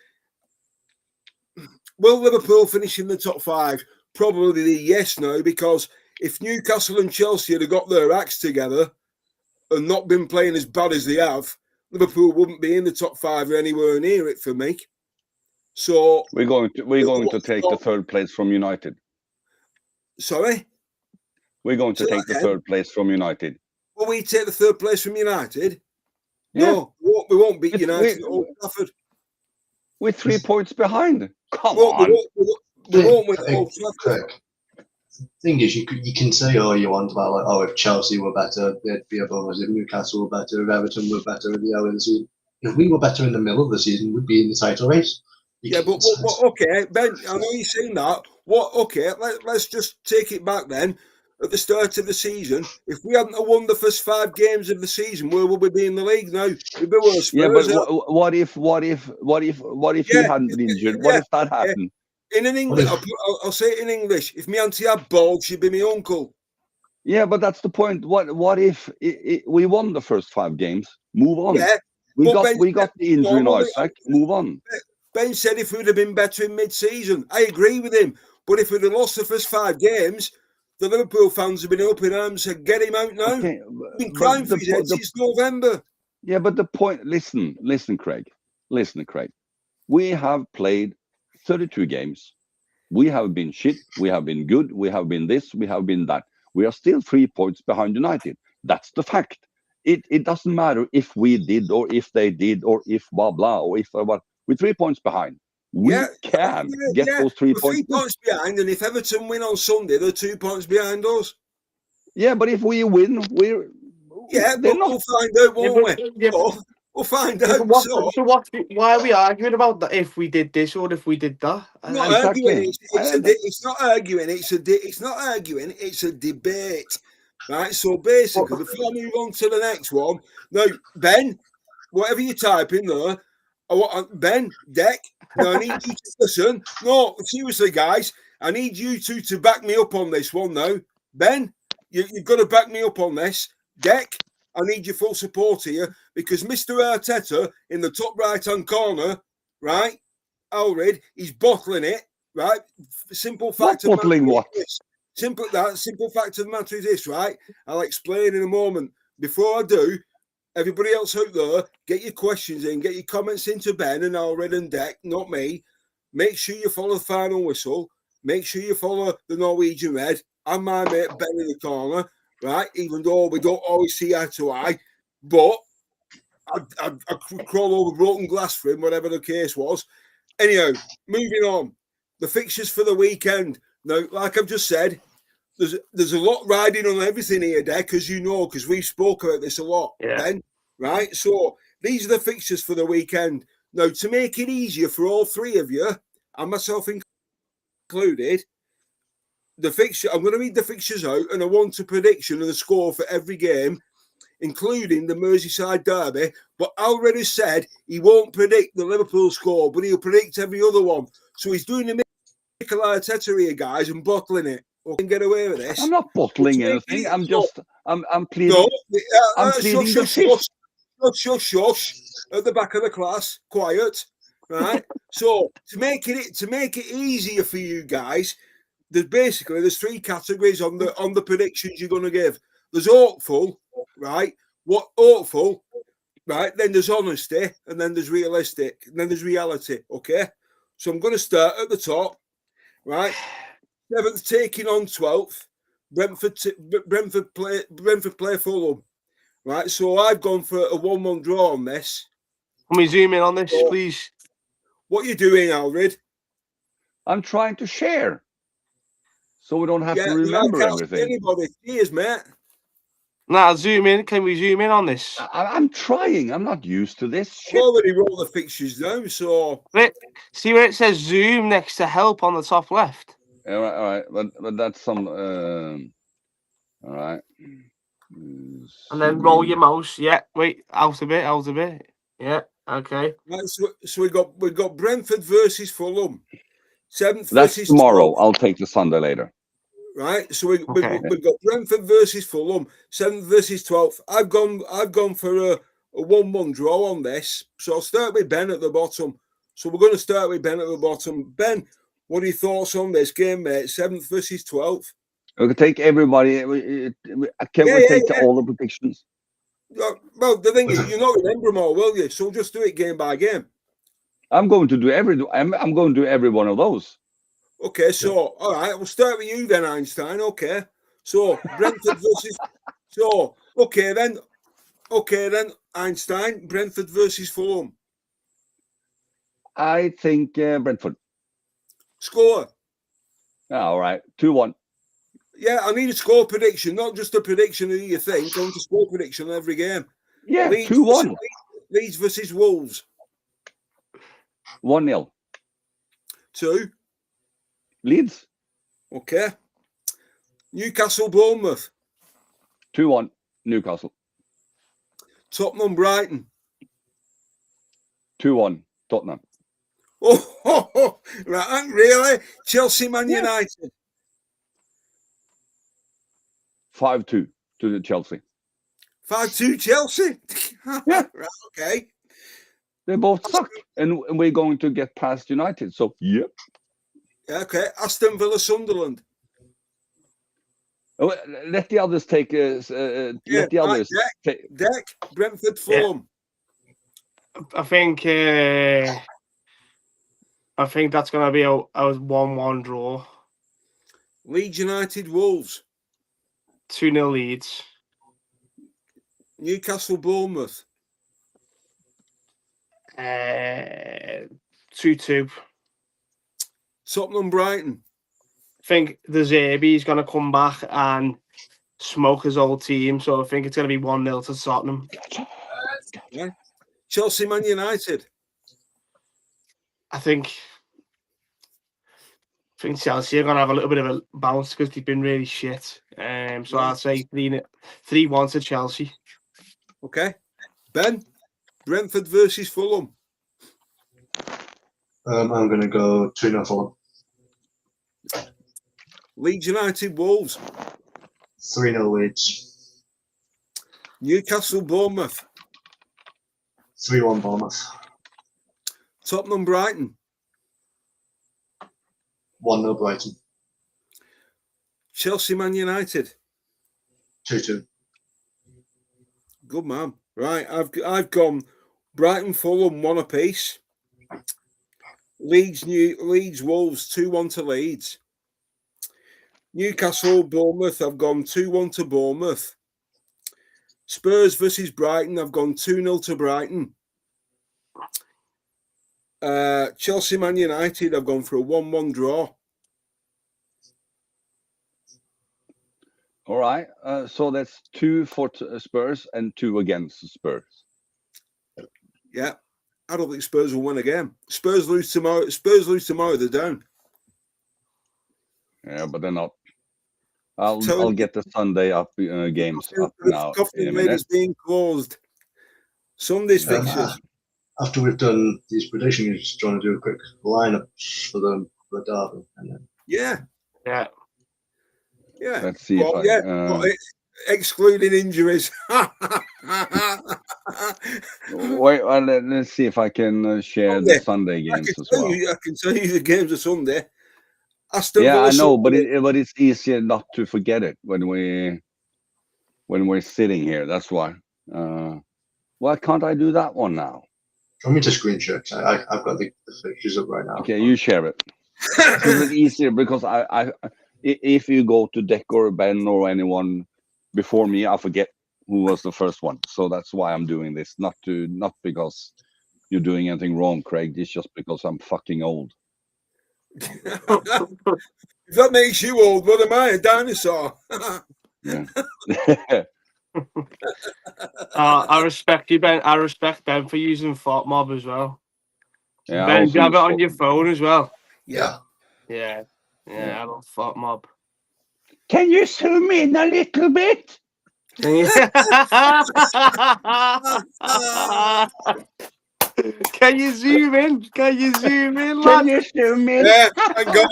will Liverpool finish in the top 5? Probably the yes now, because if Newcastle and Chelsea had got their acts together and not been playing as bad as they have, Liverpool wouldn't be in the top 5 or anywhere near it for me. So we're going to take the 3rd place from United. Sorry? We're going to take the 3rd place from United. Will we take the 3rd place from United? Yeah. No, we won't beat United at Old Trafford. We're 3 points behind. Come on. We won't win at Old Trafford. The thing is, you can say all you want about, like, oh, if Chelsea were better, they'd be above us. If Newcastle were better, if Everton were better at the end of the season. If we were better in the middle of the season, we'd be in the title race. But okay, Ben, I know you're saying that. Okay, let's just take it back then. At the start of the season, if we hadn't won the first 5 games of the season, where would we be in the league now? We'd be worse. Spurs, what if he hadn't been injured? What if that happened? In an English, I'll say it in English. If my auntie had balls, she'd be my uncle. Yeah, but that's the point. What if we won the first 5 games? Move on. Yeah, we got the injury in Isaac. Move on. Ben said if we'd have been better in mid-season, I agree with him. But if we'd have lost the first 5 games, the Liverpool fans have been up in arms and said, get him out now. Okay, been crying for his head since November. Yeah, but the point, listen, Craig. We have played 32 games. We have been shit. We have been good. We have been this. We have been that. We are still 3 points behind United. That's the fact. It doesn't matter if we did or if they did or if blah, blah, or if what. We're 3 points behind. We can get those 3 points. 3 points behind, and if Everton win on Sunday, they're 2 points behind us. Yeah, but if we win, we'll find out, won't we? We'll find out. Why are we arguing about that? If we did this or if we did that? It's not arguing. It's not arguing. It's a debate, right? So basically, before I move on to the next one, now Ben, whatever you type in there. Ben, Deck, no, I need you to listen. No, seriously, guys, I need you two to back me up on this one now. Ben, you've got to back me up on this. Deck, I need your full support here, because Mr. Arteta in the top right-hand corner, right, Alred, he's bottling it, right? Simple fact of bottling what? Simple fact of the matter is this, right? I'll explain in a moment. Before I do, Everybody else out there, get your questions in, get your comments into Ben and Alred and Deck, not me. Make sure you follow the final whistle. Make sure you follow the Norwegian Red and my mate Ben in the corner, right? Even though we don't always see eye to eye, but I'd crawl over broken glass for him, whatever the case was. Anyhow, moving on. The fixtures for the weekend. Now, like I've just said, there's a lot riding on everything here, Deck, as you know, because we've spoke about this a lot, Ben, right? So these are the fixtures for the weekend. Now, to make it easier for all three of you, and myself included, the fixture, I'm going to read the fixtures out, and I want a prediction of the score for every game, including the Merseyside derby. But already said he won't predict the Liverpool score, but he'll predict every other one. So he's doing the Mikel Arteta here, guys, and bottling it. We can get away with this. I'm not bottling anything. I'm just, I'm pleading. No, I'm pleading the fifth. Shush, at the back of the class, quiet, right? So to make it easier for you guys, there's three categories on the predictions you're going to give. There's hopeful, right? What hopeful, right? Then there's honesty, and then there's realistic, and then there's reality. Okay, so I'm going to start at the top, right? 7th taking on 12th. Brentford play Fulham. Right, so I've gone for a 1-1 draw on this. Can we zoom in on this, please? What are you doing, Alred? I'm trying to share, so we don't have to remember everything. Anybody, cheers, mate. Nah, zoom in. Can we zoom in on this? I'm trying. I'm not used to this shit. I already wrote the fixtures down, so see where it says zoom next to help on the top left. All right, but that's some. All right. And then roll your mouse. Yeah, wait, out a bit. Yeah, okay. Right, so we got Brentford versus Fulham. 7th That's versus tomorrow. 12th. I'll take the Sunday later. Right, so we've got Brentford versus Fulham, 7th versus 12th. I've gone for a 1-1 draw on this. So I'll start with Ben at the bottom. So we're going to start with Ben at the bottom. Ben, what are your thoughts on this game, mate? 7th versus 12th. We can take everybody. Can we take all the predictions? Well, the thing is, you're not remember them all, will you? So just do it game by game. I'm going to do I'm going to do every one of those. Okay, so all right, we'll start with you then, Einstein. Okay, so Brentford versus. So okay then, Einstein. Brentford versus Fulham. I think Brentford. Score. All right, 2-1. Yeah, I need a score prediction, not just a prediction of you think. I want a score prediction on every game. Yeah, 2-1. Leeds versus Wolves. 1-0. 2. Leeds. Okay. Newcastle Bournemouth. 2-1. Newcastle. Tottenham Brighton. 2-1. Tottenham. Oh, right, really? Chelsea Man United. 5-2 to the Chelsea. 5-2 Chelsea. Yeah. Right, okay. They both suck, and we're going to get past United. So yeah. Okay. Aston Villa Sunderland. Oh, let the others take. Let the others take. Deck. Brentford Fulham. I think that's going to be a 1-1 draw. Leeds United Wolves. 2-0 Leeds. Newcastle Bournemouth. 2-2. Tottenham Brighton. I think the Zerbi's going to come back and smoke his old team, so I think it's going to be 1-0 to Tottenham. Yeah. Chelsea Man United. I think Chelsea are going to have a little bit of a bounce because they've been really shit. So I'll say 3-1 to Chelsea. Okay. Ben, Brentford versus Fulham. I'm going to go 2-0 Fulham. Leeds United Wolves. 3-0 Leeds. Newcastle Bournemouth. 3-1 Bournemouth. Tottenham Brighton. 1-0 Brighton. Chelsea Man United. 2-2. Good man. Right, I've gone Brighton, Fulham 1 apiece. Leeds Wolves 2-1 to Leeds. Newcastle Bournemouth, I've gone 2-1 to Bournemouth. Spurs versus Brighton, I've gone 2-0 to Brighton. Chelsea Man United, I've gone for a 1-1 draw. All right. So that's 2 for Spurs and 2 against Spurs. Yeah. I don't think Spurs will win again. Spurs lose tomorrow, they're down. Yeah, but they're not. I'll get the Sunday up games up now in a minute. Is being closed. Sunday's fixtures. After we've done these predictions, do you want to do a quick lineups for the derby? And then... Yeah. Let's see if excluding injuries. Wait, let's see if I can share the Sunday games as well. I can tell you the games of Sunday. Yeah, I know, but it's easier not to forget it when we're sitting here. That's why. Why can't I do that one now? Do you want me to screen share? I've got the fixtures up right now. Okay, you share it. It's easier because if you go to Deck or Ben or anyone before me, I forget who was the first one. So that's why I'm doing this. Not because you're doing anything wrong, Craig. It's just because I'm fucking old. If that makes you old, what am I, a dinosaur? Yeah. I respect you, Ben. I respect Ben for using FOTMob as well. Yeah, Ben, you have it on your phone as well. Yeah. I love FOTMob. Can you zoom in a little bit? Can you zoom in? Can you zoom in, Can lad? you zoom in? Yeah, I've got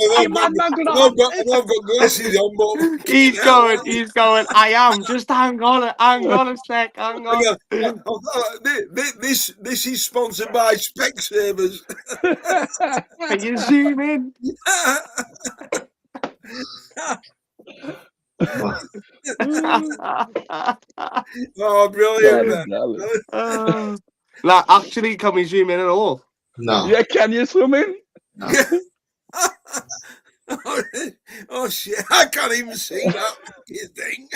glasses on, but He's going. I am. Just hang on a sec. Hang on. This is sponsored by Specsavers. Can you zoom in? Oh, brilliant! Like, actually, can we zoom in at all? No. Yeah, can you zoom in? No. Oh shit! I can't even see that thing.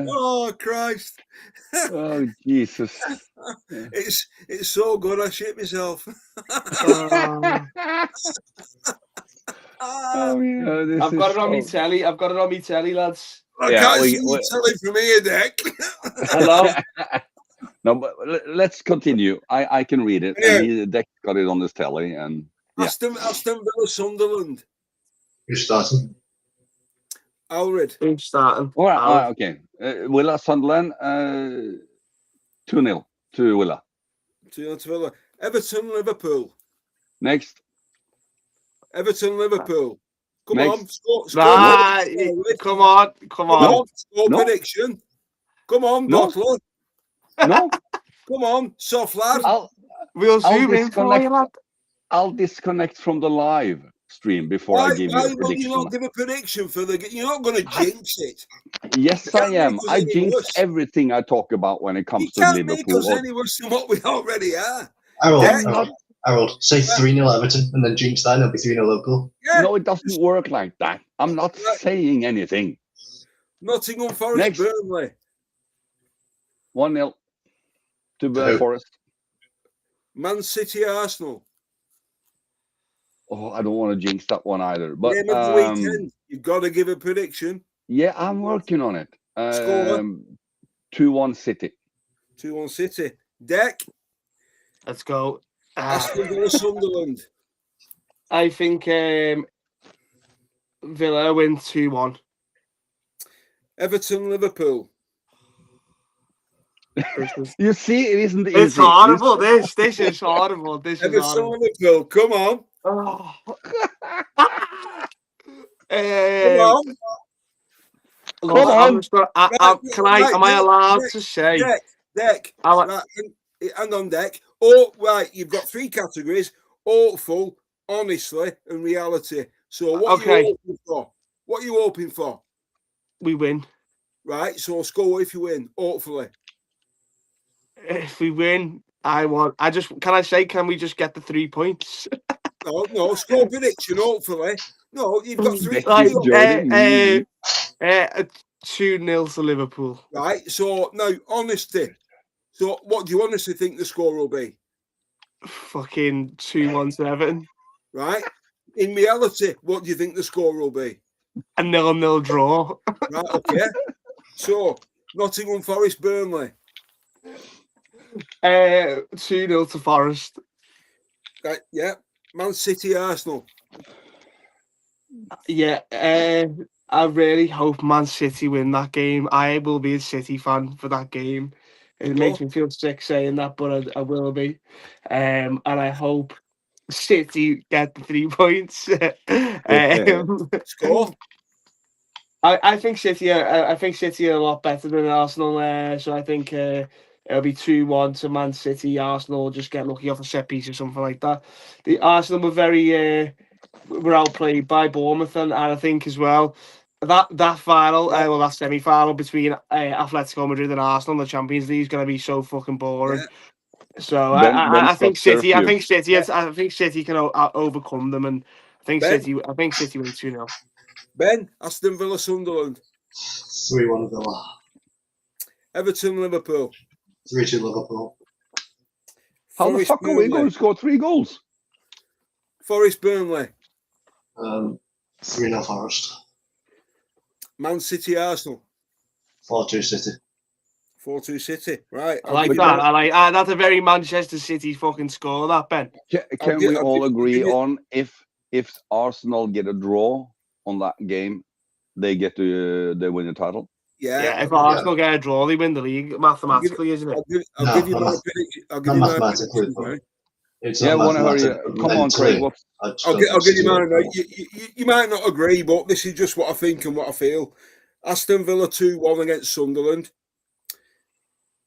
Oh Christ! Oh Jesus! It's so good. I shit myself. Oh yeah, I've got it on my telly. I've got it on my telly, lads. I can't see you telly from here, Dick. Hello. No, but let's continue. I can read it. Yeah. And Deck got it on his telly, and yeah. Aston Villa, Sunderland. Who's starting? Alred. Who's starting? All right. Okay. Villa, Sunderland. 2-0 to Villa. 2-0 to Villa. Everton, Liverpool. Next. Everton, Liverpool. Come Next. on. Score, come on. No. Score prediction. Come on, No. Bottle. No. Come on, soft lad. We'll zoom in for you, lad. I'll disconnect from the live stream before I give you a prediction. Why will you not give a prediction for the? You're not going to jinx it. Yes, I am. I jinx everything I talk about when it comes to Liverpool. You can't make us any worse than what we already are. Harold, say 3-0 Everton and then jinx that and it'll be 3-0 Liverpool. Yeah. No, it doesn't work like that. I'm not saying anything. Nottingham Forest, Burnley. 1-0 to Forest. Man City, Arsenal. Oh, I don't want to jinx that one either. But Game of the weekend. You've got to give a prediction. Yeah, I'm working on it. Score. 2-1 City. 2-1 City. Deck. Let's go. Aston Villa, Sunderland. I think Villa win 2-1. Everton, Liverpool. You see, it isn't easy. It's horrible. This is horrible. This is Everton, horrible. Liverpool. Come on. Oh. Am I allowed to say? Deck. Hang on, Deck. Oh, right. You've got 3 categories: hopeful, honestly, and reality. So, what are you hoping for? What are you hoping for? We win. Right, so score if you win, hopefully. If we win, can we just get the 3 points? No, score prediction, hopefully. No, you've got three. Like, Jordan, 2-0 to Liverpool. Right, so now, honesty. So, what do you honestly think the score will be? Fucking 2-1 to Everton. Right? In reality, what do you think the score will be? A 0-0 draw. Right, okay. So, Nottingham Forest, Burnley. 2-0 to Forest. Right, yeah. Man City, Arsenal. Yeah, I really hope Man City win that game. I will be a City fan for that game. It makes me feel sick saying that, but I will be. And I hope City get the 3 points. Score. I think City. I think City are a lot better than Arsenal. So I think it'll be 2-1 to Man City. Arsenal will just get lucky off a set piece or something like that. The Arsenal were outplayed by Bournemouth, and I think as well that final, that semi-final between Atletico Madrid and Arsenal in the Champions League is going to be so fucking boring. Yeah. So Ben I think stopped there City. for I you. think City can overcome them, and I think Ben? City. I think City win 2-0. Ben, Aston Villa, Sunderland. 3-1 Villa. Everton, Liverpool. 3-2 Liverpool. How the Forest, fuck are we Burnley. going to score 3 goals? Forest, Burnley. 3-0 Forest. Man City, Arsenal. 4-2 City. 4-2 City. Right. I like that. That's a very Manchester City fucking score, that, Ben. Can we all agree on if Arsenal get a draw on that game, they win the title? Yeah. If Arsenal get a draw, they win the league mathematically, isn't it? I'll give you my prediction. I'll give you my prediction, right? Yeah, I want to hear you. Come on, Craig. I'll give you mine. Right? You might not agree, but this is just what I think and what I feel. Aston Villa 2-1 against Sunderland.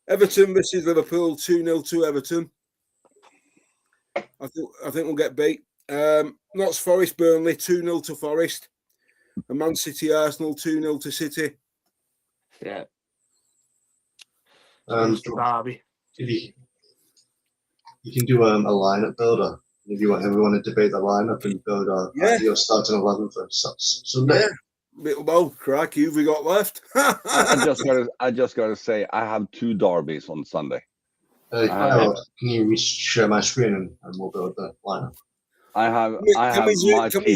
Everton versus Liverpool 2-0 to Everton. I think we'll get beat. Notts Forest Burnley 2-0 to Forest. And Man City Arsenal 2-0 to City. Yeah. Derby. You can do a lineup builder. If you want to debate the lineup and build your starting 11 for Sunday. Yeah. Well, crikey, who've we got left? I just gotta say, I have 2 derbies on Sunday. Can you share my screen and we'll build the lineup? Can we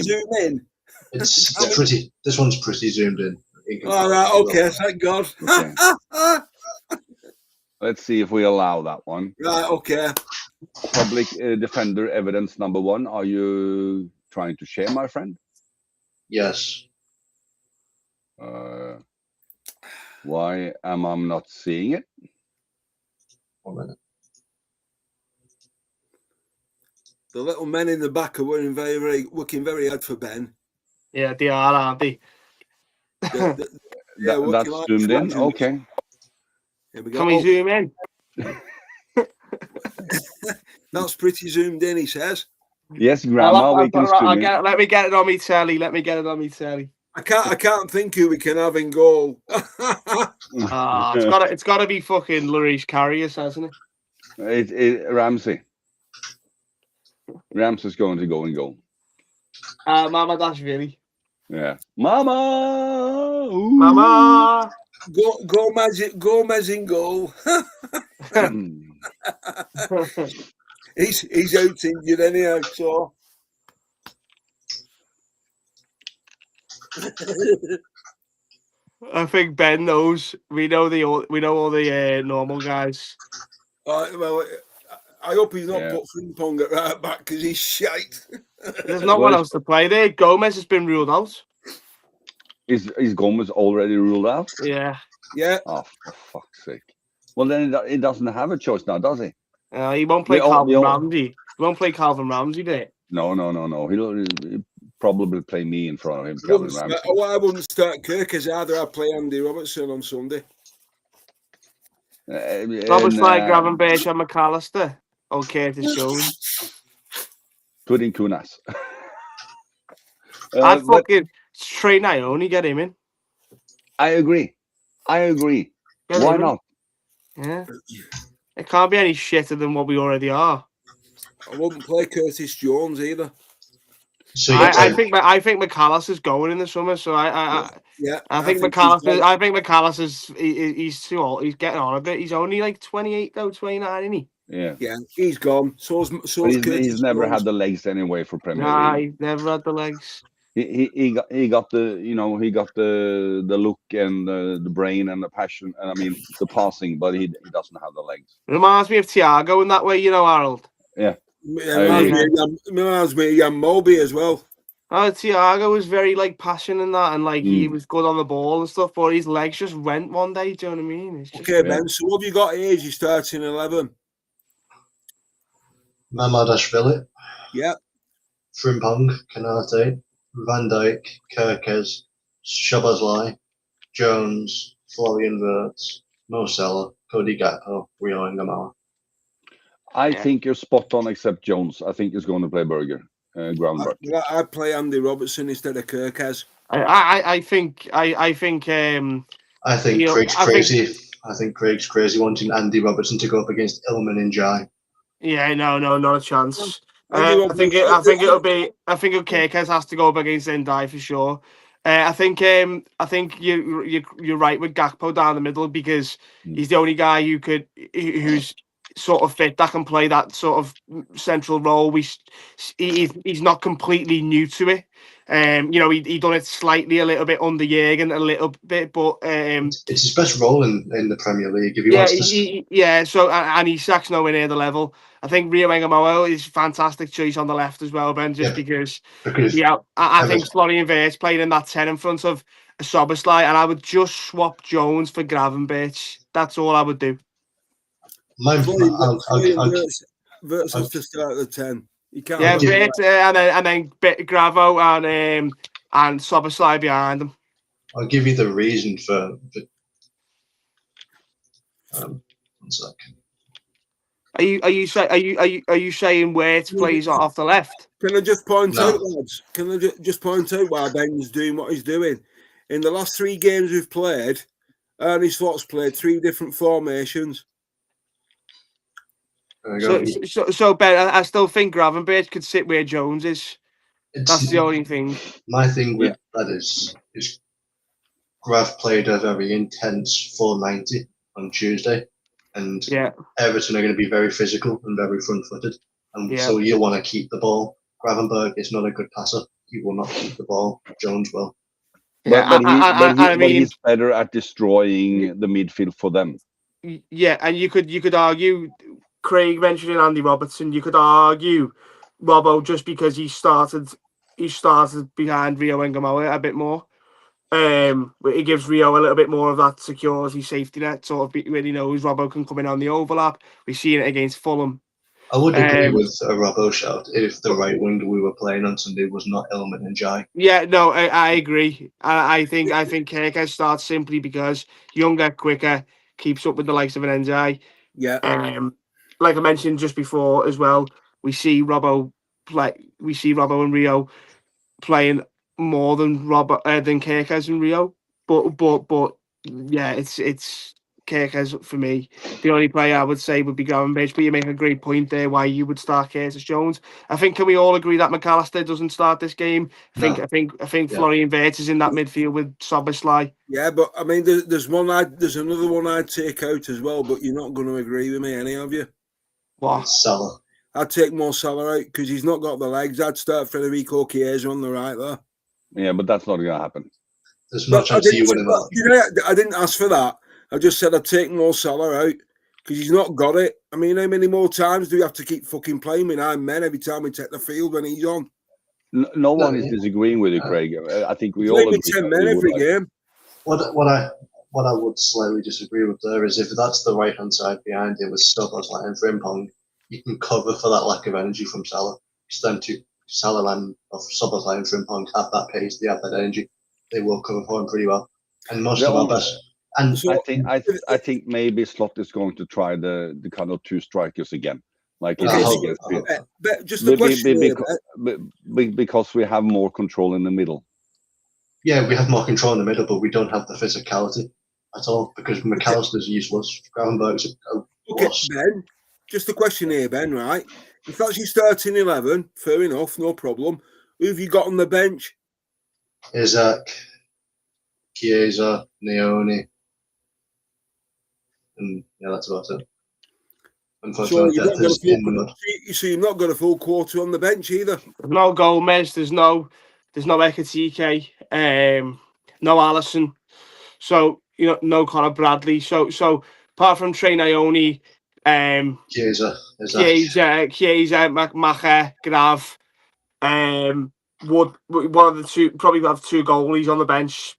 zoom in? It's pretty. This one's pretty zoomed in. All right. Okay. Thank God. Okay. Let's see if we allow that one. Right. Okay. Public defender evidence number 1. Are you trying to share, my friend? Yes. Why am I not seeing it? 1 minute. The little men in the back are working very hard for Ben. Yeah, they are, aren't they? That's zoomed in. Okay. Here we go. Can we zoom in? That's pretty zoomed in, he says. Yes, Grandma, we can zoom in. Let me get it on me telly. I can't think who we can have in goal. It's got to be fucking Lloris Karius, hasn't it? Ramsey. Ramsey's going to go in goal. Mama Dashvili. Yeah. Mama! Ooh. Mama! Gomez in goal. He's out injured anyhow, so. I think Ben knows. We know all the normal guys. Well, I hope he's not put Frimpong at right back because he's shite. There's no one else to play there. Gomez has been ruled out. Is Gomez already ruled out? Yeah. Yeah. Oh, for fuck's sake. Well, then he doesn't have a choice now, does he? He won't play Calvin Ramsey. He won't play Calvin Ramsey there. No. He'll probably play me in front of him. I wouldn't start Kirk as either. I'd play Andy Robertson on Sunday. Robert's like Gavin Birch and McAllister. Or Curtis Jones. Put in Kunas. I'd fucking Trey Naoni, get him in. I agree. Yeah, Why not? Yeah. It can't be any shitter than what we already are. I wouldn't play Curtis Jones either. So I think McAllister's going in the summer, so I think McAllister's he's too old. He's getting on a bit. He's only like 28 though, 29, isn't he? Yeah, he's gone. So's but Curtis he's never Jones. had the legs anyway for Premier Nah, League. he's never had the legs. He got the the look and the brain and the passion, and I mean the passing, but he doesn't have the legs. Reminds me of Thiago in that way, you know, Harold. Yeah, Reminds me of Jan Moby as well. Thiago was very like passionate in that, and like he Mm. was good on the ball and stuff, but his legs just went one day. Do you know what I mean? It's just, Okay, Ben. So what have you got here? You start in 11. Mamadashvili, Yeah. Frimpong, Kanate, Van Dijk, Kerkez, Szoboszlai, Jones, Florian Wirtz, Mo Salah, Cody Gakpo, Rio Ngamala. I think you're spot on, except Jones. I think he's going to play Berger, groundwork. I'd play Andy Robertson instead of Kirkaz. I think I think Craig's crazy. I think Craig's crazy wanting Andy Robertson to go up against Ilman and Jai. Yeah, no, not a chance. Andy I think Kirkez has to go up against Ndai for sure. I think you're right with Gakpo down the middle because he's the only guy who's sort of fit that can play that sort of central role. He's not completely new to it. He done it slightly a little bit under Jürgen, a little bit, but it's his best role in the Premier League. If he wants to, So and Isak's nowhere near the level. I think Rio Ngamala is a fantastic choice on the left as well, Ben. Because I think Florian Wirtz playing in that 10 in front of Szoboszlai, and I would just swap Jones for Gravenberch. That's all I would do. Wirtz has to start at the 10. You can't. Yeah, Wirtz, and then Gravo and Szoboszlai behind him. I'll give you the reason for 1 second. Are you saying Wirtz plays off the left? Can I just point out, lads? Can I just point out why Ben's doing what he's doing? In the last 3 games we've played, Ernie Slott's played 3 different formations. So Ben, I still think Gravenberch could sit where Jones is. That's the only thing. My thing with that is Grav played a very intense 490 on Tuesday, and Everton are going to be very physical and very front-footed, and so you want to keep the ball. Gravenberch is not a good passer. He will not keep the ball. Jones will. But he's better at destroying the midfield for them. Yeah, and you could argue, Craig mentioning Andy Robertson, you could argue Robbo just because he started behind Rio Ngamala a bit more. It gives Rio a little bit more of that security safety net, sort of when he knows Robbo can come in on the overlap. We've seen it against Fulham. I would agree with a Robbo shout if the right winger we were playing on Sunday was not Ilman and Jai. Yeah, no, I agree. I think Kirkez starts simply because younger, quicker, keeps up with the likes of an NJ. Yeah. Like I mentioned just before as well, we see Robbo and Rio playing more than Kirkez and Rio. But yeah, it's Kirkez for me. The only player I would say would be Gravenberch, but you make a great point there why you would start Curtis Jones. I think can we all agree that McAllister doesn't start this game? I think Florian Wirtz is in that midfield with Szoboszlai. Yeah, but I mean there's another one I'd take out as well, but you're not going to agree with me, any of you. What? Salah. I'd take Mo Salah out because he's not got the legs. I'd start Federico Chiesa on the right there. Yeah, but that's not going to happen. There's no chance you winning that. I didn't ask for that. I just said I'd take Mo Salah out because he's not got it. I mean, how many more times do we have to keep fucking playing with 9 men every time we take the field when he's on? No one is disagreeing with you, Craig. I think we all agree. 10 men every game. What I would slightly disagree with there is if that's the right hand side behind it with Szoboszlai and Frimpong, you can cover for that lack of energy from Salah. Because them two, Salah and Szoboszlai and Frimpong have that pace, they have that energy. They will cover for him pretty well. And most of our best. And so I think maybe Slot is going to try the kind of 2 strikers again, like just a question because we have more control in the middle. Yeah, we have more control in the middle, but we don't have the physicality at all because McAllister's useless. Gravenberg's a Okay, loss. Ben, just a question here, Ben, right? If that's your starting 11, fair enough, no problem. Who have you got on the bench? Isaac, Chiesa, Neone, and yeah, that's about it. So Unfortunately, you've depth not got a is full, in the mud. so you've not got a full quarter on the bench either. No Gomez. There's no Ekatike. No Allison. So no Conor Bradley. So apart from Trey Ione, Chiesa, Isaac. Chiesa, Macher, Grav, would one of the two probably have two goalies on the bench.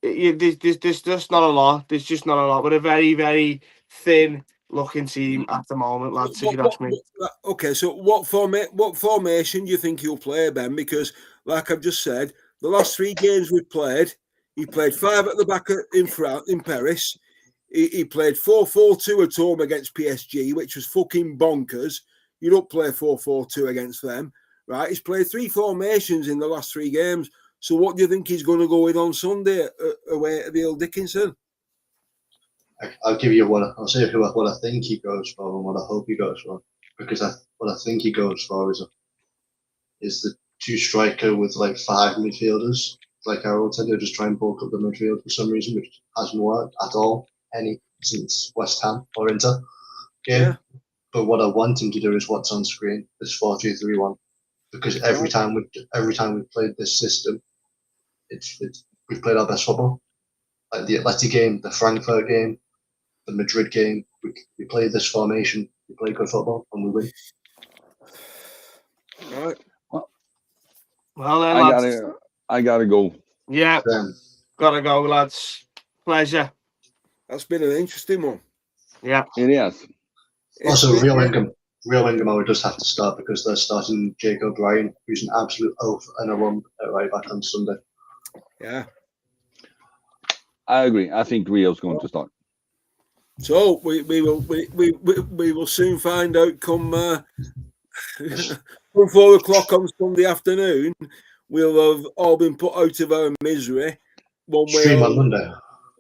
There's just not a lot. There's just not a lot. We're a very, very thin looking team at the moment, lads. If you ask me. Okay, so what formation do you think he'll play, Ben? Because, like I've just said, the last 3 games we've played, he played 5 at the back in Paris. He played 4-4-2 at home against PSG, which was fucking bonkers. You don't play 4-4-2 against them, right? He's played 3 formations in the last 3 games. So what do you think he's going to go with on Sunday away at the Old Dickinson? I'll give you I'll say what I think he goes for and what I hope he goes for. Because what I think he goes for is the 2 striker with like 5 midfielders. Like Harold said, he'll just try and bulk up the midfield for some reason, which hasn't worked at all since West Ham or Inter game. Yeah. But what I want him to do is what's on screen, this 4-2-3-1. Because every time we've played this system, we've played our best football. Like the Atleti game, the Frankfurt game, the Madrid game, we play this formation, we play good football, and we win. All right. Well then, lads. I gotta go. Yeah, gotta go, lads. Pleasure. That's been an interesting one. Yeah, it is. Also, Real Ingham, I would just have to start because they're starting Jake O'Brien, who's an absolute oaf and a lump at right back on Sunday. Yeah, I agree. I think Rio's going to start. So we will soon find out. Come 4 o'clock on Sunday afternoon, we'll have all been put out of our misery. One way Stream on Monday.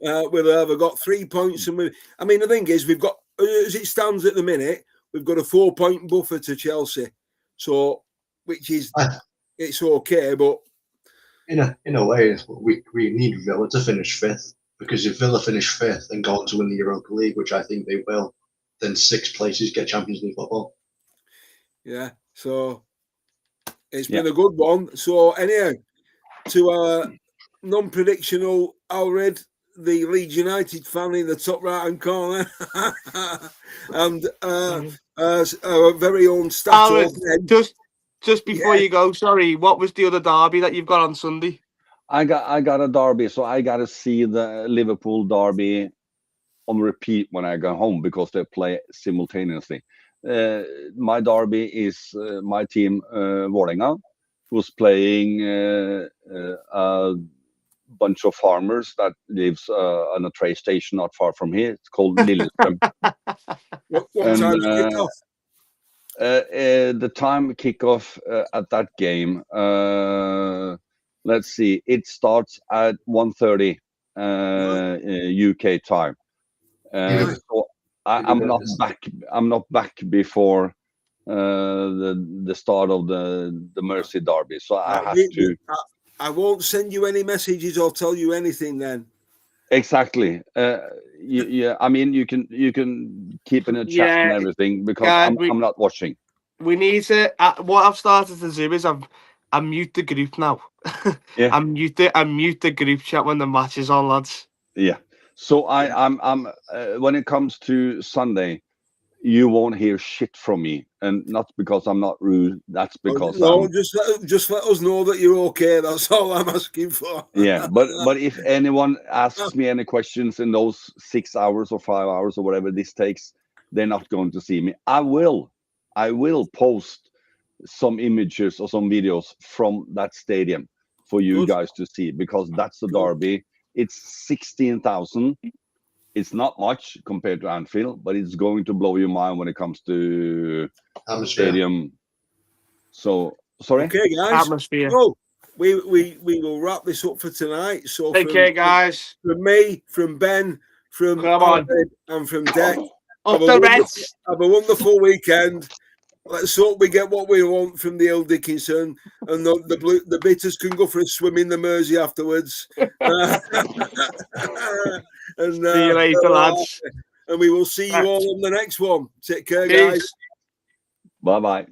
We'll have got 3 points, and the thing is, we've got, as it stands at the minute, we've got a 4-point buffer to Chelsea. So, which is it's okay, but in a way, we need Villa to finish 5th. Because if Villa finish 5th and go on to win the Europa League, which I think they will, then 6 places get Champions League football. Yeah, so it's been a good one. So anyhow, to our non-predictional Alred, the Leeds United fan in the top right-hand corner, and our very own Alred, just before you go, sorry, what was the other derby that you've got on Sunday? I got a derby, so I got to see the Liverpool derby on repeat when I go home because they play simultaneously. My derby is my team, Vålerenga, who's playing a bunch of farmers that lives on a train station not far from here. It's called Lillestrøm. What time is kickoff? The time kickoff at that game. Let's see. It starts at 1:30 UK time. So I'm not back before the start of the Mercy derby. So I have to. I won't send you any messages or tell you anything then. Exactly. Yeah. I mean, you can keep in a chat and everything because I'm not watching. We need to. What I've started to do is I mute the group now. Yeah. I mute the group chat when the match is on, lads. Yeah. So I'm when it comes to Sunday, you won't hear shit from me, and not because I'm not rude. That's because just let us know that you're okay. That's all I'm asking for. Yeah, but if anyone asks me any questions in those 6 hours or 5 hours or whatever this takes, they're not going to see me. I will post some images or some videos from that stadium for you guys to see because that's the derby. It's 16,000. It's not much compared to Anfield, but it's going to blow your mind when it comes to stadium. So sorry. Okay, guys. Atmosphere. Oh, we will wrap this up for tonight. So Take care, guys. From me, from Ben, from Come on. Alfred, and from Deck. Up the Reds. Have a wonderful weekend. Let's hope we get what we want from the old Dickinson, and the bitters can go for a swim in the Mersey afterwards. And, See you later, lads. And we will see you all on the next one. Take care, guys. Bye-bye.